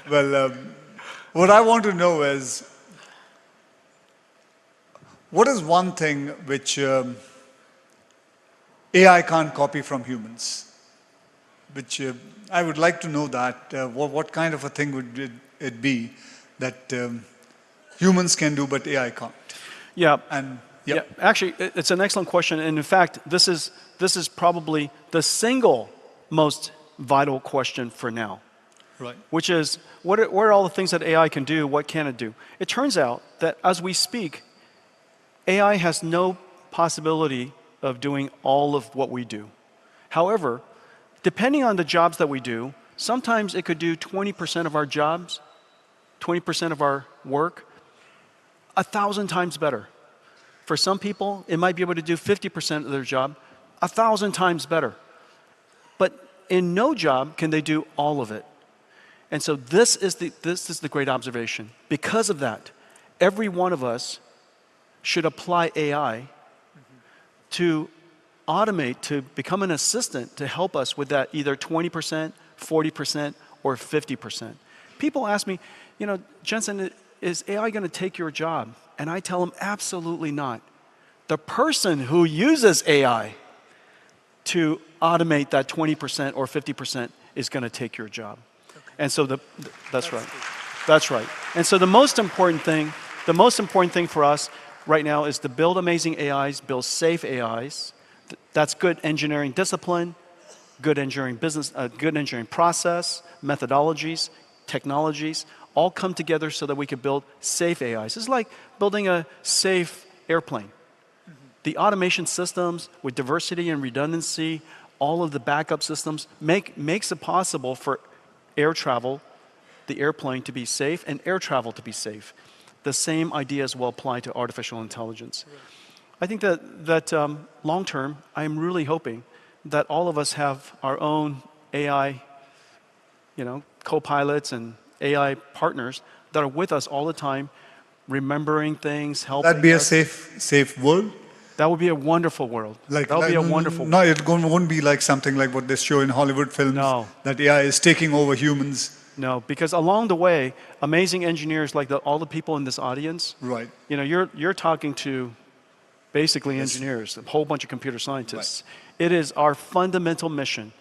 Well, what I want to know is, what is one thing which AI can't copy from humans? Which I would like to know that. What kind of a thing would it be that humans can do but AI can't? Yeah. And yeah. Actually, it's an excellent question. And in fact, this is probably the single most vital question for now. Right. Which is, what are all the things that AI can do? What can it do? It turns out that as we speak, AI has no possibility of doing all of what we do. However, depending on the jobs that we do, sometimes it could do 20% of our jobs, 20% of our work, 1,000 times better. For some people, it might be able to do 50% of their job, 1,000 times better. But in no job can they do all of it. And so this is the great observation. Because of that, every one of us should apply AI to automate, to become an assistant to help us with that either 20%, 40%, or 50%. People ask me, Jensen, is AI going to take your job? And I tell them, absolutely not. The person who uses AI to automate that 20% or 50% is going to take your job. Okay. And so that's right. That's right. And so the most important thing for us right now is to build amazing AIs, build safe AIs. That's good engineering discipline, good engineering business, good engineering process, methodologies, technologies, all come together so that we can build safe AIs. It's like building a safe airplane. The automation systems with diversity and redundancy, all of the backup systems makes it possible for air travel, the airplane to be safe, and air travel to be safe. The same ideas will apply to artificial intelligence. Right. I think that long term, I'm really hoping that all of us have our own AI, co-pilots and AI partners that are with us all the time, remembering things, helping us. That'd be a safe world? That would be a wonderful world. That would be a wonderful world. No, it won't be like something like what they show in Hollywood films, that AI is taking over humans. No, because along the way, amazing engineers like all the people in this audience, right? You're talking to basically engineers, a whole bunch of computer scientists. Right. It is our fundamental mission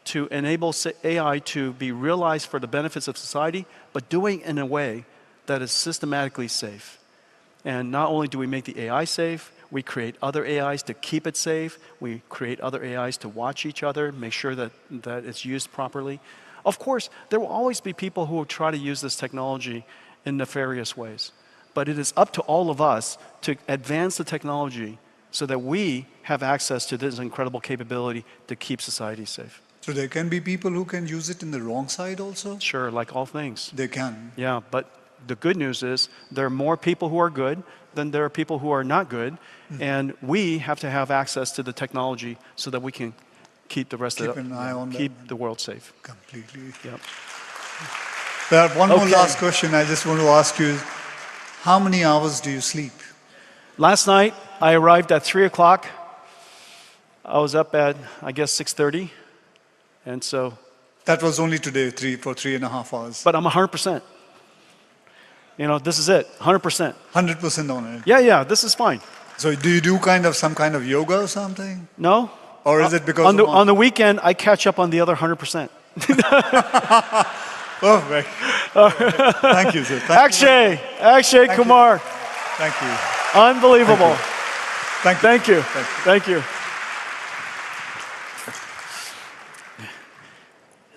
to enable AI to be realized for the benefits of society, but doing it in a way that is systematically safe. And not only do we make the AI safe, we create other AIs to keep it safe. We create other AIs to watch each other, make sure that it's used properly. Of course, there will always be people who will try to use this technology in nefarious ways. But it is up to all of us to advance the technology so that we have access to this incredible capability to keep society safe. So there can be people who can use it in the wrong side also? Sure, like all things. They can. Yeah, but the good news is there are more people who are good than there are people who are not good. Mm-hmm. And we have to have access to the technology so that we can keep the rest of the world safe. Completely. Yep. One more last question I just want to ask you is, how many hours do you sleep? Last night, I arrived at 3 o'clock. I was up at, 6:30. And so... That was only today, for 3.5 hours. But I'm 100%. This is it, 100%. 100% on it? Yeah, this is fine. So do you do some kind of yoga or something? No. Or is it because on the weekend, I catch up on the other 100%. Perfect. Thank you, sir. Akshay Kumar. Thank you. Unbelievable. Thank you. Thank you.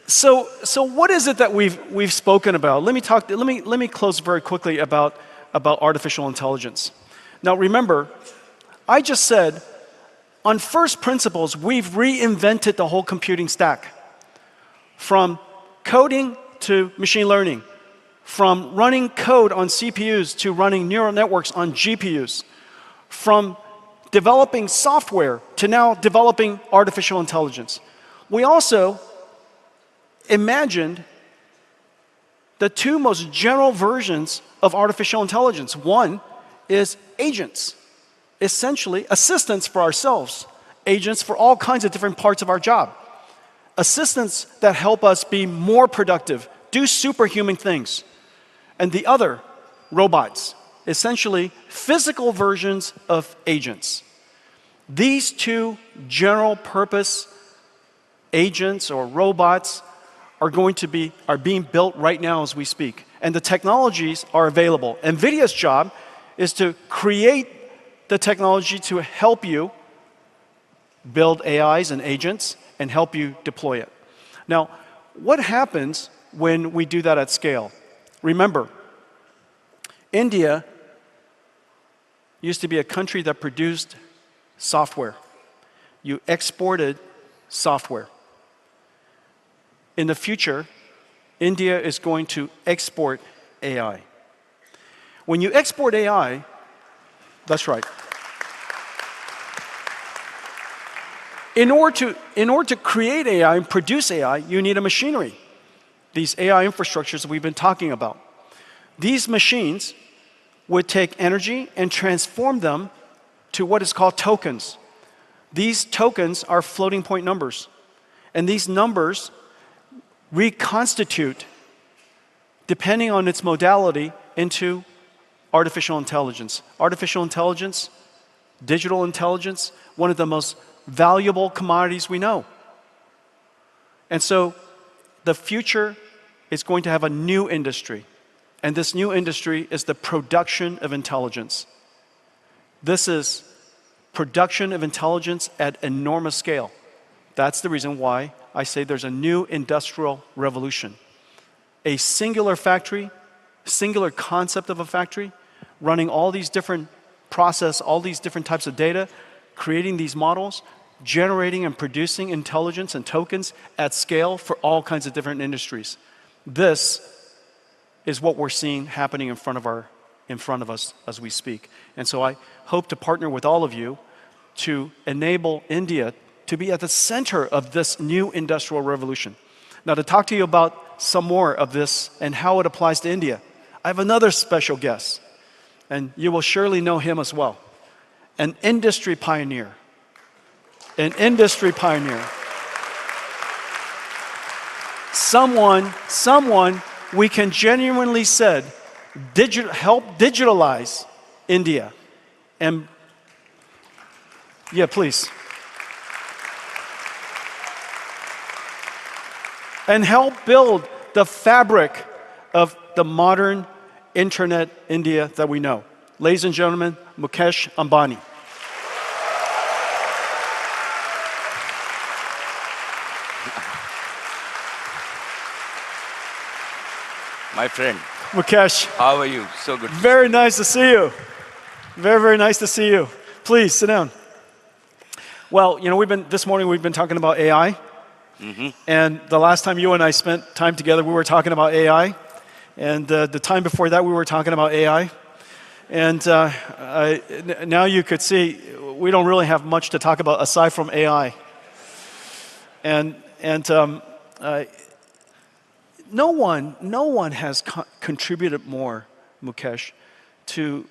So what is it that we've spoken about? Let me close very quickly about artificial intelligence. Now remember, I just said, on first principles, we've reinvented the whole computing stack. From coding to machine learning, from running code on CPUs to running neural networks on GPUs, from developing software to now developing artificial intelligence. We also imagined the two most general versions of artificial intelligence. One is agents, essentially assistants for ourselves, agents for all kinds of different parts of our job, assistants that help us be more productive, do superhuman things. And the other, robots, essentially physical versions of agents. These two general purpose agents or robots are being built right now as we speak. And the technologies are available. Nvidia's job is to create the technology to help you build AIs and agents and help you deploy it. Now, what happens when we do that at scale? Remember, India used to be a country that produced software. You exported software. In the future, India is going to export AI. When you export AI, that's right. In order to create AI and produce AI, you need a machinery. These AI infrastructures we've been talking about. These machines would take energy and transform them to what is called tokens. These tokens are floating point numbers. And these numbers reconstitute, depending on its modality, into artificial intelligence. Artificial intelligence, digital intelligence, one of the most valuable commodities we know. And so the future is going to have a new industry. And this new industry is the production of intelligence. This is production of intelligence at enormous scale. That's the reason why I say there's a new industrial revolution. A singular factory, singular concept of a factory, running all these different process, all these different types of data, creating these models, generating and producing intelligence and tokens at scale for all kinds of different industries. This is what we're seeing happening in front of us as we speak. And so I hope to partner with all of you to enable India to be at the center of this new industrial revolution. Now, to talk to you about some more of this and how it applies to India, I have another special guest, and you will surely know him as well. An industry pioneer. An industry pioneer. Someone we can genuinely say help digitalize India. And yeah, please. And help build the fabric of the modern internet India that we know. Ladies and gentlemen, Mukesh Ambani. My friend. Mukesh. How are you? So good. Very nice to see you. Very, very nice to see you. Please, sit down. Well, you know, this morning we've been talking about AI. Mm-hmm. And the last time you and I spent time together, we were talking about AI. And the time before that, we were talking about AI. And now you could see we don't really have much to talk about aside from AI. And no one has contributed more, Mukesh, to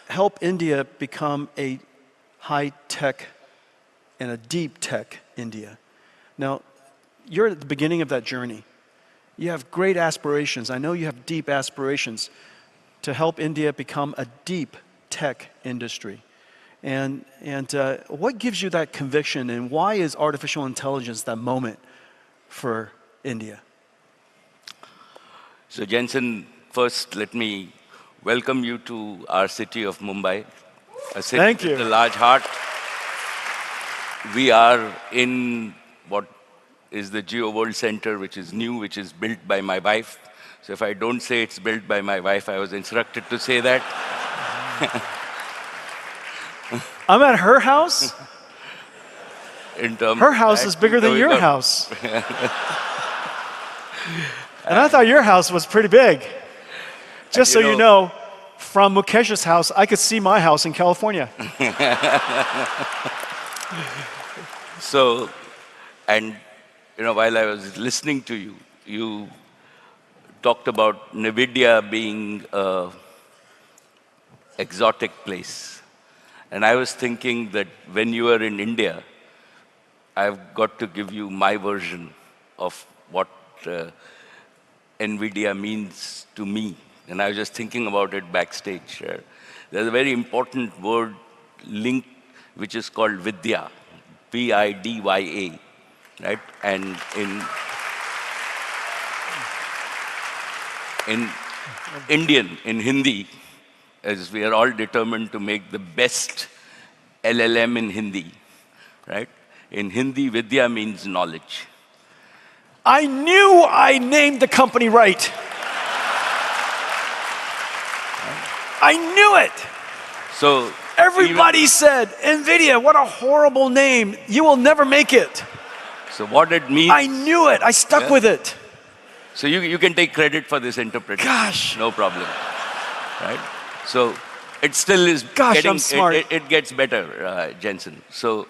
help India become a high-tech and a deep-tech India. Now, you're at the beginning of that journey. You have great aspirations. I know you have deep aspirations to help India become a deep tech industry. And what gives you that conviction, and why is artificial intelligence that moment for India? So Jensen, first let me welcome you to our city of Mumbai, a city Thank you. with a large heart. We are in what is the Geo World Center, which is new, which is built by my wife. So if I don't say it's built by my wife, I was instructed to say that. I'm at her house? Her house is bigger than your house. And I thought your house was pretty big. Just so you know, from Mukesh's house, I could see my house in California. So, and you know, while I was listening to you, you talked about Nvidia being an exotic place. And I was thinking that when you are in India, I've got to give you my version of what Nvidia means to me. And I was just thinking about it backstage. There's a very important word linked, which is called Vidya, Vidya, right? And in Indian, in Hindi, as we are all determined to make the best LLM in Hindi, right? In Hindi, Vidya means knowledge. I knew I named the company right. I knew it. So everybody said, Nvidia, what a horrible name. You will never make it. So what it means... I knew it. I stuck with it. So you can take credit for this interpretation. Gosh. No problem. Right? So it still is I'm smart. It gets better, Jensen. So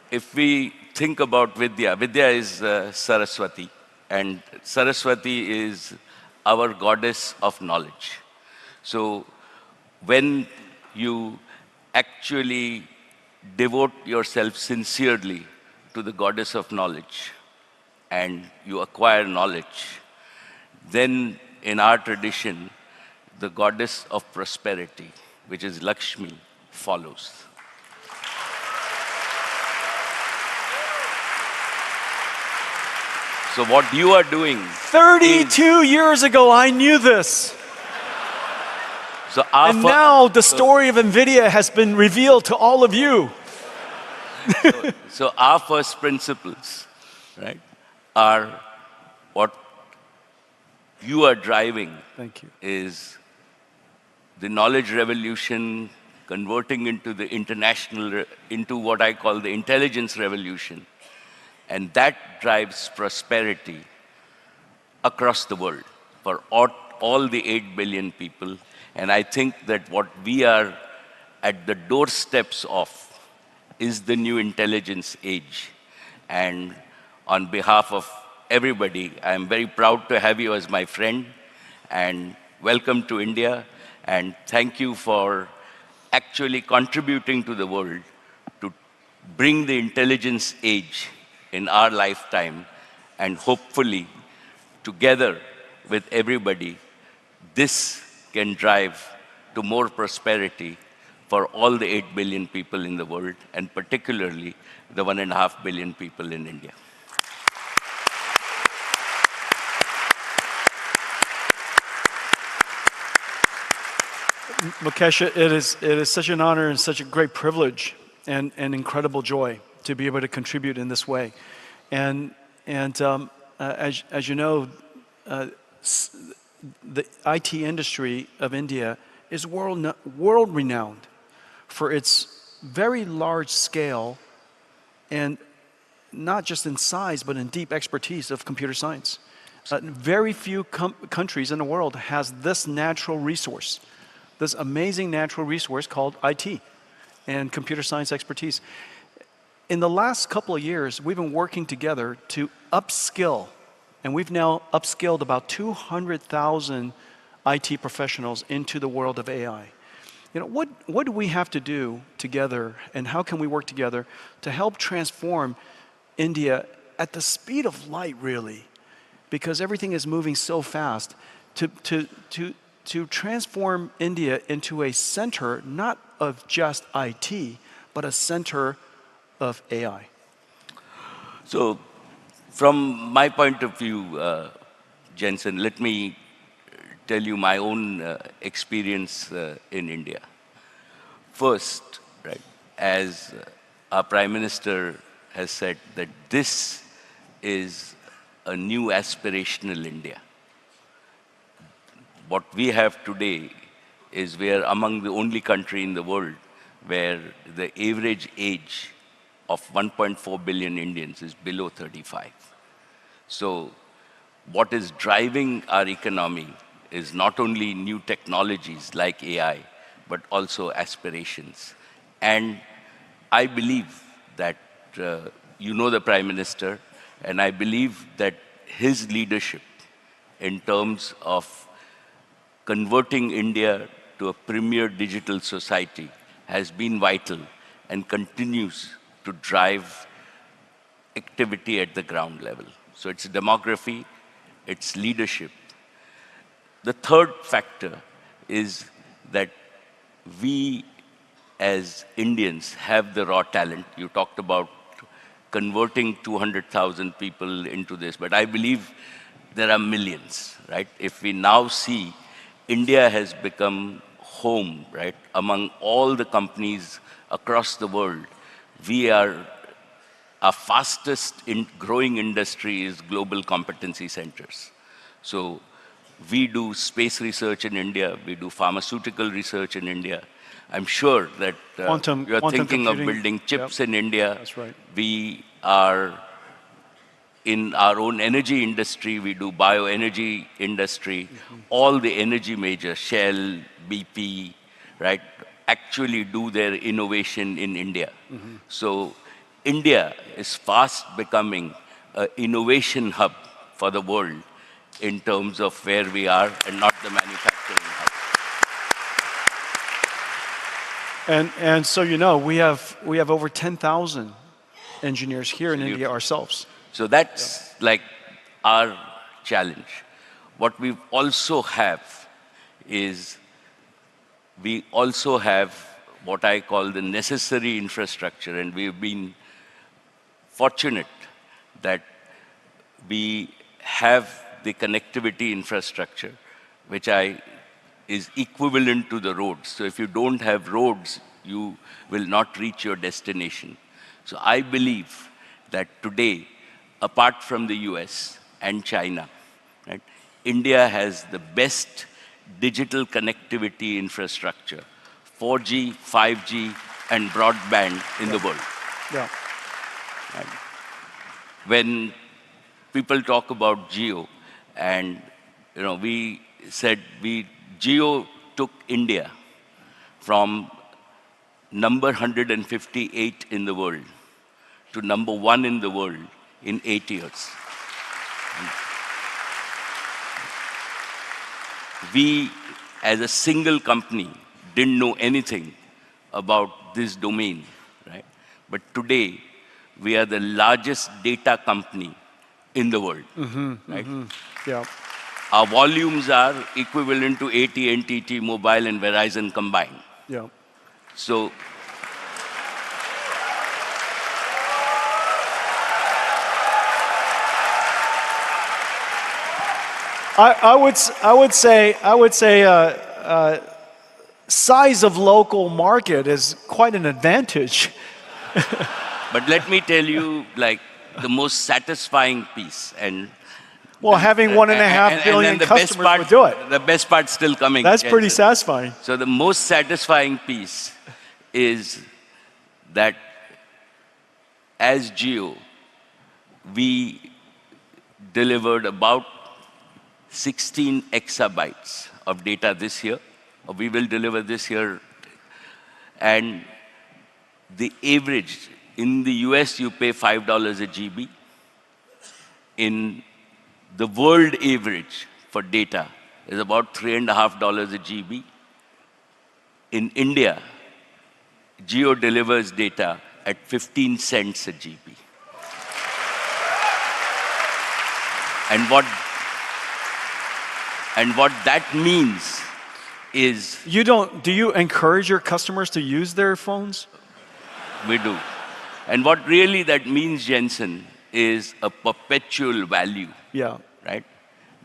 if we think about Vidya, Vidya is Saraswati. And Saraswati is our goddess of knowledge. So when you actually devote yourself sincerely to the goddess of knowledge and you acquire knowledge, then in our tradition, the goddess of prosperity, which is Lakshmi, follows. So what you are doing... 32 years ago, I knew this. So and now the story of Nvidia has been revealed to all of you. So our first principles, right, are what you are driving. Thank you. Is the knowledge revolution converting into the into what I call the intelligence revolution. And that drives prosperity across the world for all the 8 billion people. And I think that what we are at the doorsteps of is the new intelligence age. And on behalf of everybody, I'm very proud to have you as my friend. And welcome to India. And thank you for actually contributing to the world to bring the intelligence age in our lifetime. And hopefully, together with everybody, this can drive to more prosperity for all the 8 billion people in the world, and particularly the 1.5 billion people in India. Mukesh, it is such an honor and such a great privilege and incredible joy to be able to contribute in this way. And as you know, the IT industry of India is world-renowned for its very large scale and not just in size, but in deep expertise of computer science. Very few countries in the world has this natural resource, this amazing natural resource called IT and computer science expertise. In the last couple of years, we've been working together to upskill, and we've now upskilled about 200,000 IT professionals into the world of AI. You know, what do we have to do together, and how can we work together to help transform India at the speed of light, really? Because everything is moving so fast. To transform India into a center, not of just IT, but a center of AI. So, from my point of view, Jensen, let me tell you my own experience in India. First, right, as our Prime Minister has said, that this is a new aspirational India. What we have today is we are among the only country in the world where the average age of 1.4 billion Indians is below 35. So what is driving our economy is not only new technologies like AI, but also aspirations. And I believe that, you know the Prime Minister, and I believe that his leadership in terms of converting India to a premier digital society has been vital and continues to drive activity at the ground level. So it's demography, it's leadership. The third factor is that we as Indians have the raw talent. You talked about converting 200,000 people into this, but I believe there are millions, right? If we now see India has become home, right? Among all the companies across the world, our fastest growing industry is global competency centers. So we do space research in India, we do pharmaceutical research in India. I'm sure that you're thinking of building chips in India. That's right. We are in our own energy industry, we do bioenergy industry. All the energy majors, Shell, BP, right, actually do their innovation in India. So India is fast becoming an innovation hub for the world in terms of where we are and not the manufacturing hub. And so you know, we have over 10,000 engineers here in India ourselves. So that's like our challenge. What we also have is we also have what I call the necessary infrastructure, and we've been fortunate that we have the connectivity infrastructure, which is equivalent to the roads. So if you don't have roads, you will not reach your destination. So I believe that today, apart from the US and China, right, India has the best digital connectivity infrastructure, 4G, 5G, and broadband in the world. Yeah. Right. When people talk about Geo, and we said Geo took India from number 158 in the world to number 1 in the world in 8 years. We, as a single company, didn't know anything about this domain, right? But today, we are the largest data company in the world, right? Yeah. Our volumes are equivalent to AT&T, T-Mobile, and Verizon combined. Yeah. So I would say size of local market is quite an advantage. but let me tell you, like, the most satisfying piece, and well, having 1.5 billion customers would do it. The best part's still coming. That's pretty satisfying. So the most satisfying piece is that as Geo, we delivered about 16 exabytes of data this year, or we will deliver this year. And the average, in the US, you pay $5 a GB. In the world average for data is about $3.50 a GB. In India, Geo delivers data at 15 cents a GB. And what that means is... Do you encourage your customers to use their phones? We do. And what really that means, Jensen, is a perpetual value. Yeah. Right?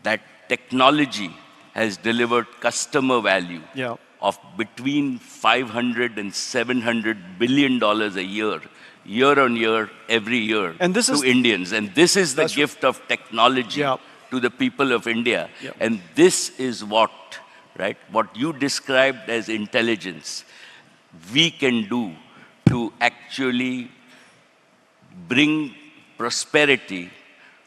That technology has delivered customer value of between $500 and $700 billion a year on year, every year, and to Indians. And this is the gift of technology to the people of India. And this is what you described as intelligence, we can do to actually bring prosperity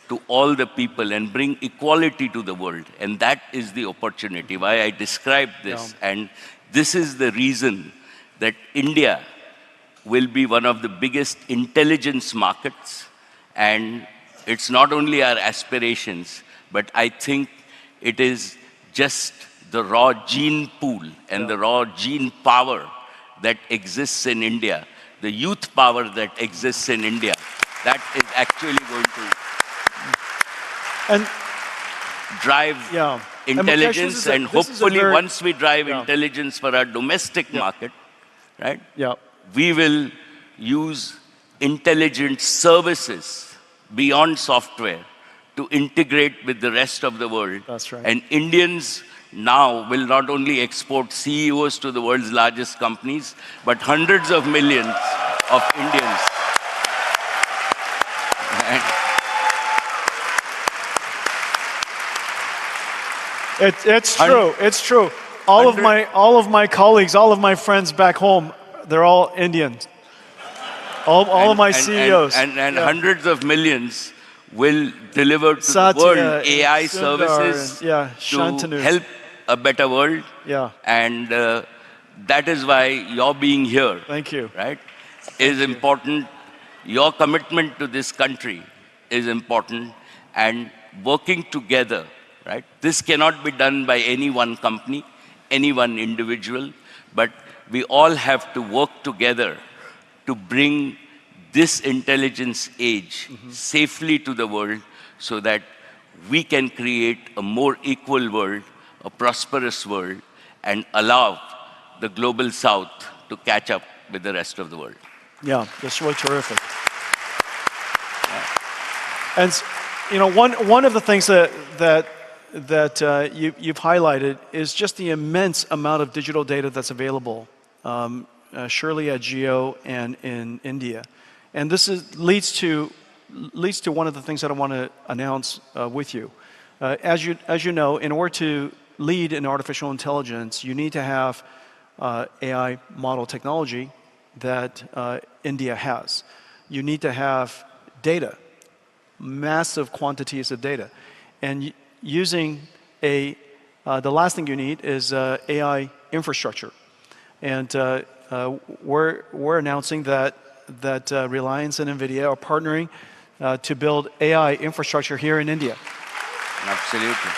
to all the people and bring equality to the world. And that is the opportunity, why I described this. And this is the reason that India will be one of the biggest intelligence markets. And it's not only our aspirations, but I think It is just the raw gene pool and the raw gene power that exists in India, the youth power that exists in India, that is actually going to And drive And Mukesh, intelligence, and this is a hopefully very- once we drive intelligence for our domestic market, right, we will use intelligent services beyond software to integrate with the rest of the world. That's right. And Indians now will not only export CEOs to the world's largest companies, but hundreds of millions of Indians. And It's true. It's true. All of my colleagues, all of my friends back home, they're all Indians. All of my CEOs. And hundreds of millions will deliver to the world AI services to Shantanu. help a better world. Yeah. And that is why your being here, Thank you. right, is important. Your commitment to this country is important, and working together, right? This cannot be done by any one company, any one individual, but we all have to work together to bring this intelligence age safely to the world so that we can create a more equal world, a prosperous world, and allow the global south to catch up with the rest of the world. Yeah, that's really terrific. And one of the things that you've highlighted is just the immense amount of digital data that's available, surely at Geo and in India. And this leads to one of the things that I want to announce with you. As you know, in order to lead in artificial intelligence, you need to have AI model technology that India has. You need to have data, massive quantities of data. And using the last thing you need is AI infrastructure. And we're announcing that Reliance and Nvidia are partnering to build AI infrastructure here in India. Absolutely.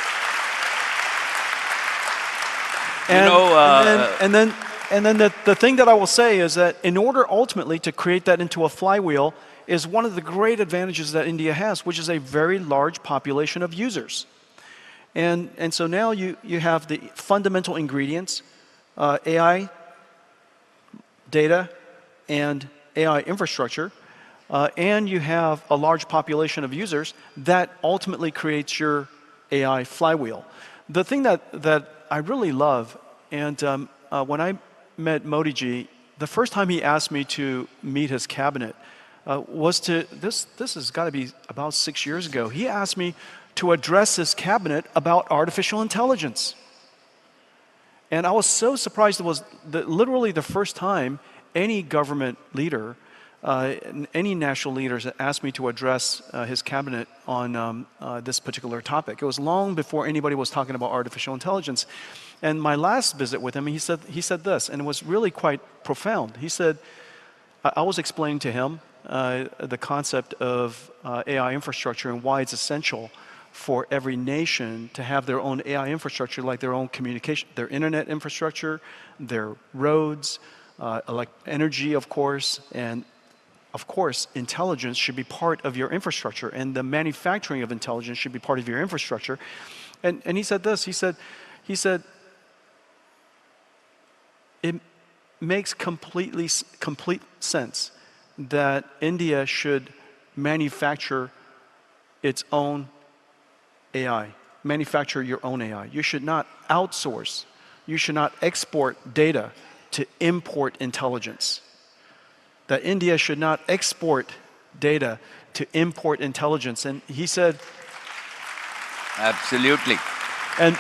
And then the thing that I will say is that in order ultimately to create that into a flywheel is one of the great advantages that India has, which is a very large population of users. And so now you have the fundamental ingredients, AI, data, and AI infrastructure, and you have a large population of users that ultimately creates your AI flywheel. The thing that I really love, and when I met Modi ji, the first time he asked me to meet his cabinet was this has got to be about 6 years ago. He asked me to address his cabinet about artificial intelligence. And I was so surprised. It was literally the first time any government leader, any national leaders asked me to address his cabinet on this particular topic. It was long before anybody was talking about artificial intelligence. And my last visit with him, he said this, and it was really quite profound. He said, I was explaining to him the concept of AI infrastructure and why it's essential for every nation to have their own AI infrastructure, like their own communication, their internet infrastructure, their roads, like energy, of course, and of course, intelligence should be part of your infrastructure, and the manufacturing of intelligence should be part of your infrastructure. And he said this, he said, it makes complete sense that India should manufacture its own AI, manufacture your own AI. You should not outsource, you should not export data to import intelligence. That India should not export data to import intelligence. And he said... Absolutely. And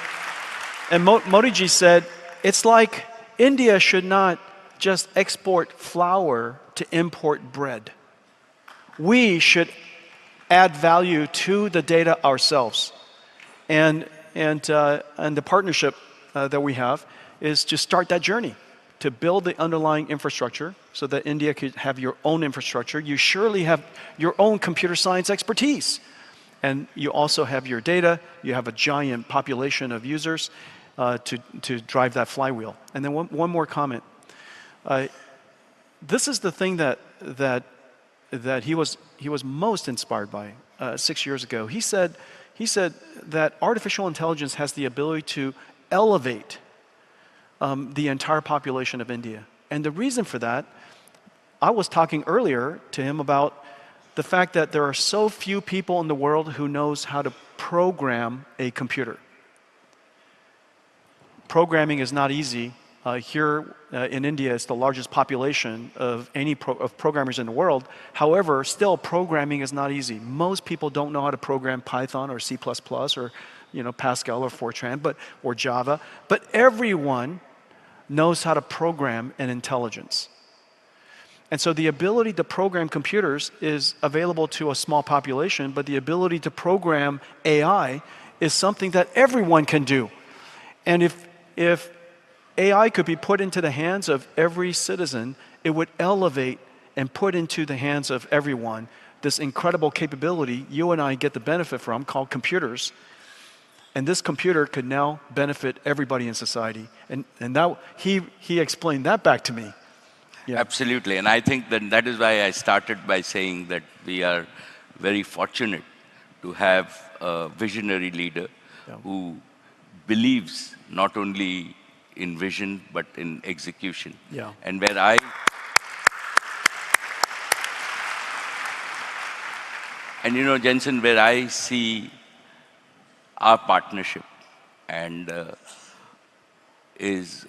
Modi ji said, it's like India should not just export flour to import bread. We should add value to the data ourselves. And the partnership that we have is to start that journey, to build the underlying infrastructure so that India could have your own infrastructure. You surely have your own computer science expertise. And you also have your data. You have a giant population of users to drive that flywheel. And then one more comment. This is the thing that he was most inspired by 6 years ago. He said that artificial intelligence has the ability to elevate the entire population of India. And the reason for that, I was talking earlier to him about the fact that there are so few people in the world who knows how to program a computer. Programming is not easy. Here in India, it's the largest population of programmers in the world. However, still programming is not easy. Most people don't know how to program Python or C++ or Pascal or Fortran or Java, but everyone knows how to program an intelligence. And so the ability to program computers is available to a small population, but the ability to program AI is something that everyone can do. And if AI could be put into the hands of every citizen, it would elevate and put into the hands of everyone this incredible capability you and I get the benefit from called computers. And this computer could now benefit everybody in society. And that, he explained that back to me. Yeah. Absolutely. And I think that is why I started by saying that we are very fortunate to have a visionary leader who believes not only in vision, but in execution. Yeah. And Jensen, where I see our partnership and is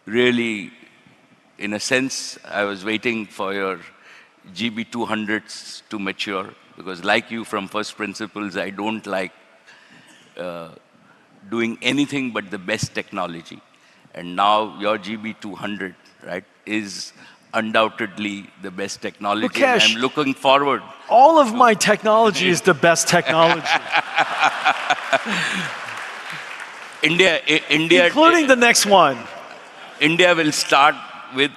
really, in a sense, I was waiting for your GB200s to mature, because like you from first principles, I don't like doing anything but the best technology. And now your GB200, right, is undoubtedly the best technology. Mukesh, and I'm looking forward. All of my technology is the best technology. India, including the next one. India will start with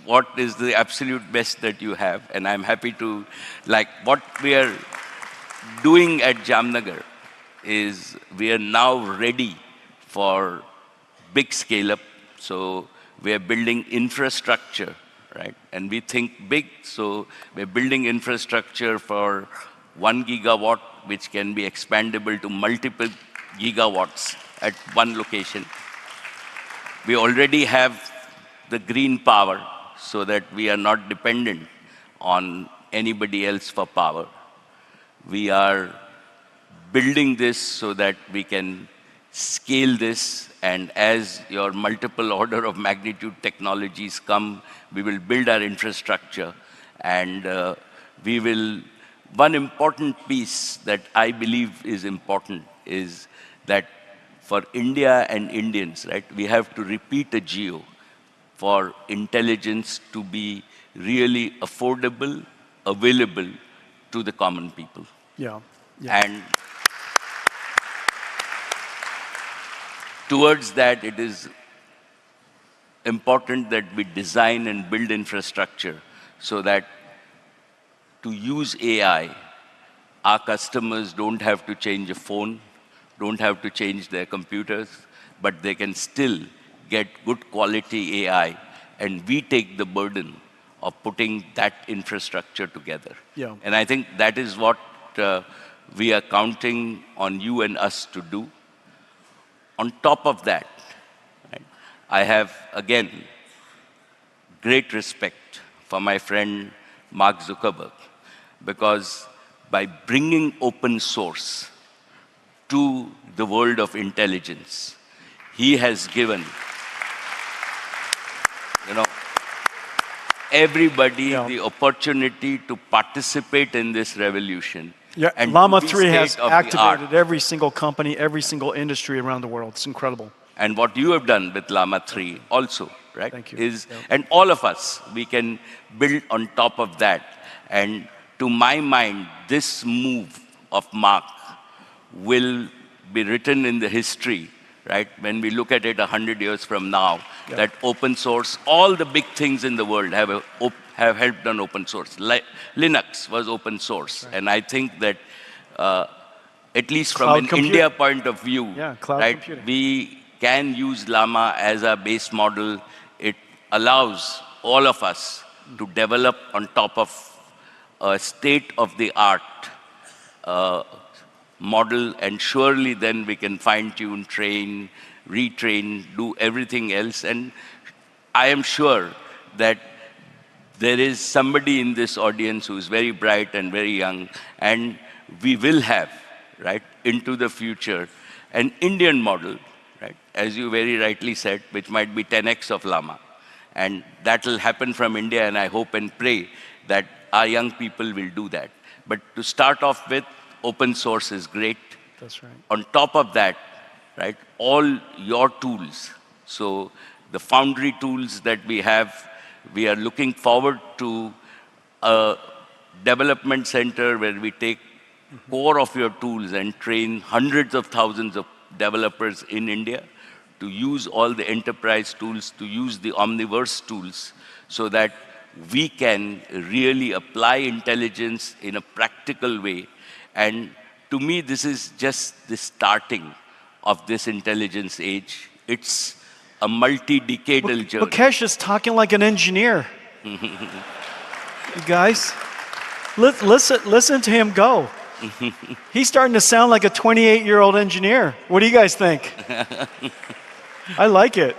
what is the absolute best that you have. And I'm happy to, like what we are doing at Jamnagar is we are now ready for big scale up. So we are building infrastructure, right? And we think big, so we're building infrastructure for 1 gigawatt, which can be expandable to multiple gigawatts at one location. We already have the green power so that we are not dependent on anybody else for power. We are building this so that we can scale this, and as your multiple order of magnitude technologies come, we will build our infrastructure, and one important piece that I believe is important is that for India and Indians, right, we have to repeat a geo for intelligence to be really affordable, available to the common people. Yeah. And towards that, it is important that we design and build infrastructure so that to use AI, our customers don't have to change a phone, don't have to change their computers, but they can still get good quality AI, and we take the burden of putting that infrastructure together. Yeah. And I think that is what we are counting on you and us to do. On top of that, right, I have, again, great respect for my friend Mark Zuckerberg, because by bringing open source to the world of intelligence, he has given, everybody the opportunity to participate in this revolution. Yeah, and Llama 3 has activated art. every single company, every single industry around the world. It's incredible. And what you have done with Llama 3 also, right? Thank you. And all of us, we can build on top of that. And to my mind, this move of Mark will be written in the history, right? When we look at it 100 years from now, that open source, all the big things in the world have helped on open source. Linux was open source. Right. And I think that at least from Cloud an compute. India point of view, Yeah, cloud right? computing. We can use Llama as a base model. It allows all of us to develop on top of a state-of-the-art model, and surely then we can fine-tune, train, retrain, do everything else. And I am sure that there is somebody in this audience who is very bright and very young, and we will have, right, into the future, an Indian model, right, as you very rightly said, which might be 10x of Llama. And that will happen from India, and I hope and pray that our young people will do that. But to start off with, open source is great. That's right. On top of that, right, all your tools. So the Foundry tools that we have, we are looking forward to a development center where we take core of your tools and train hundreds of thousands of developers in India to use all the enterprise tools, to use the Omniverse tools, so that we can really apply intelligence in a practical way. And to me, this is just the starting of this intelligence age. It's a multi-decadal journey. Mukesh is talking like an engineer. You guys, listen to him go. He's starting to sound like a 28-year-old engineer. What do you guys think? I like it.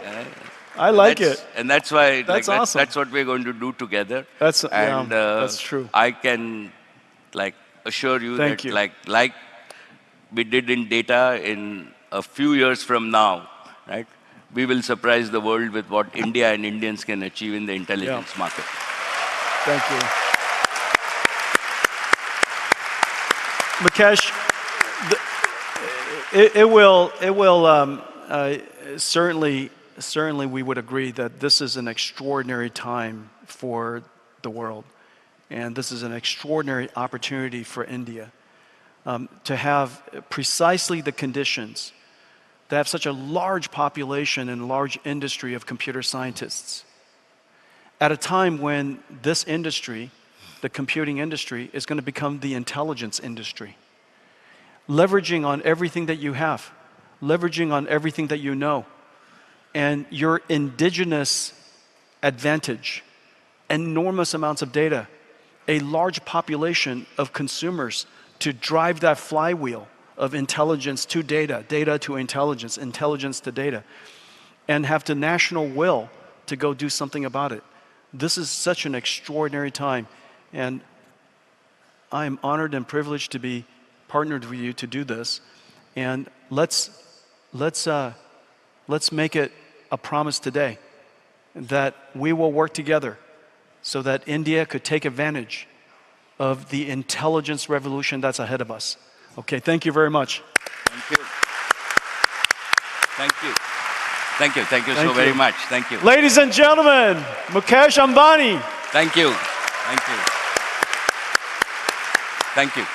I like it. And that's why That's awesome. That's what we're going to do together. That's that's true. I can assure you Thank that you. like we did in data, in a few years from now, right? We will surprise the world with what India and Indians can achieve in the intelligence market. Thank you. Mukesh, certainly we would agree that this is an extraordinary time for the world. And this is an extraordinary opportunity for India to have precisely the conditions, to have such a large population and large industry of computer scientists at a time when this industry, the computing industry, is going to become the intelligence industry. Leveraging on everything that you have, leveraging on everything that you know, and your indigenous advantage, enormous amounts of data, a large population of consumers to drive that flywheel of intelligence to data, data to intelligence, intelligence to data, and have the national will to go do something about it. This is such an extraordinary time, and I am honored and privileged to be partnered with you to do this. And let's make it a promise today that we will work together so that India could take advantage of the intelligence revolution that's ahead of us. Okay, thank you very much. Thank you. Thank you. Thank you. Thank you so very much. Thank you. Ladies and gentlemen, Mukesh Ambani. Thank you. Thank you. Thank you.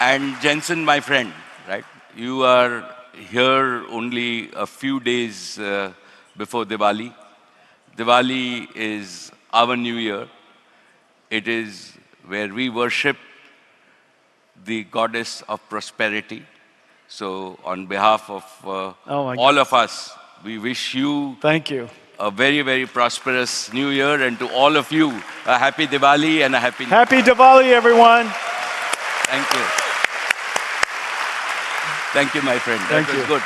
And Jensen, my friend, right? You are here only a few days before Diwali. Diwali is our new year. It is where we worship the goddess of prosperity. So on behalf of all of us, we wish you Thank you. a very, very prosperous new year, and to all of you, a happy Diwali and a happy Happy Diwali, everyone. Thank you. Thank you, my friend. Thank That was you. good.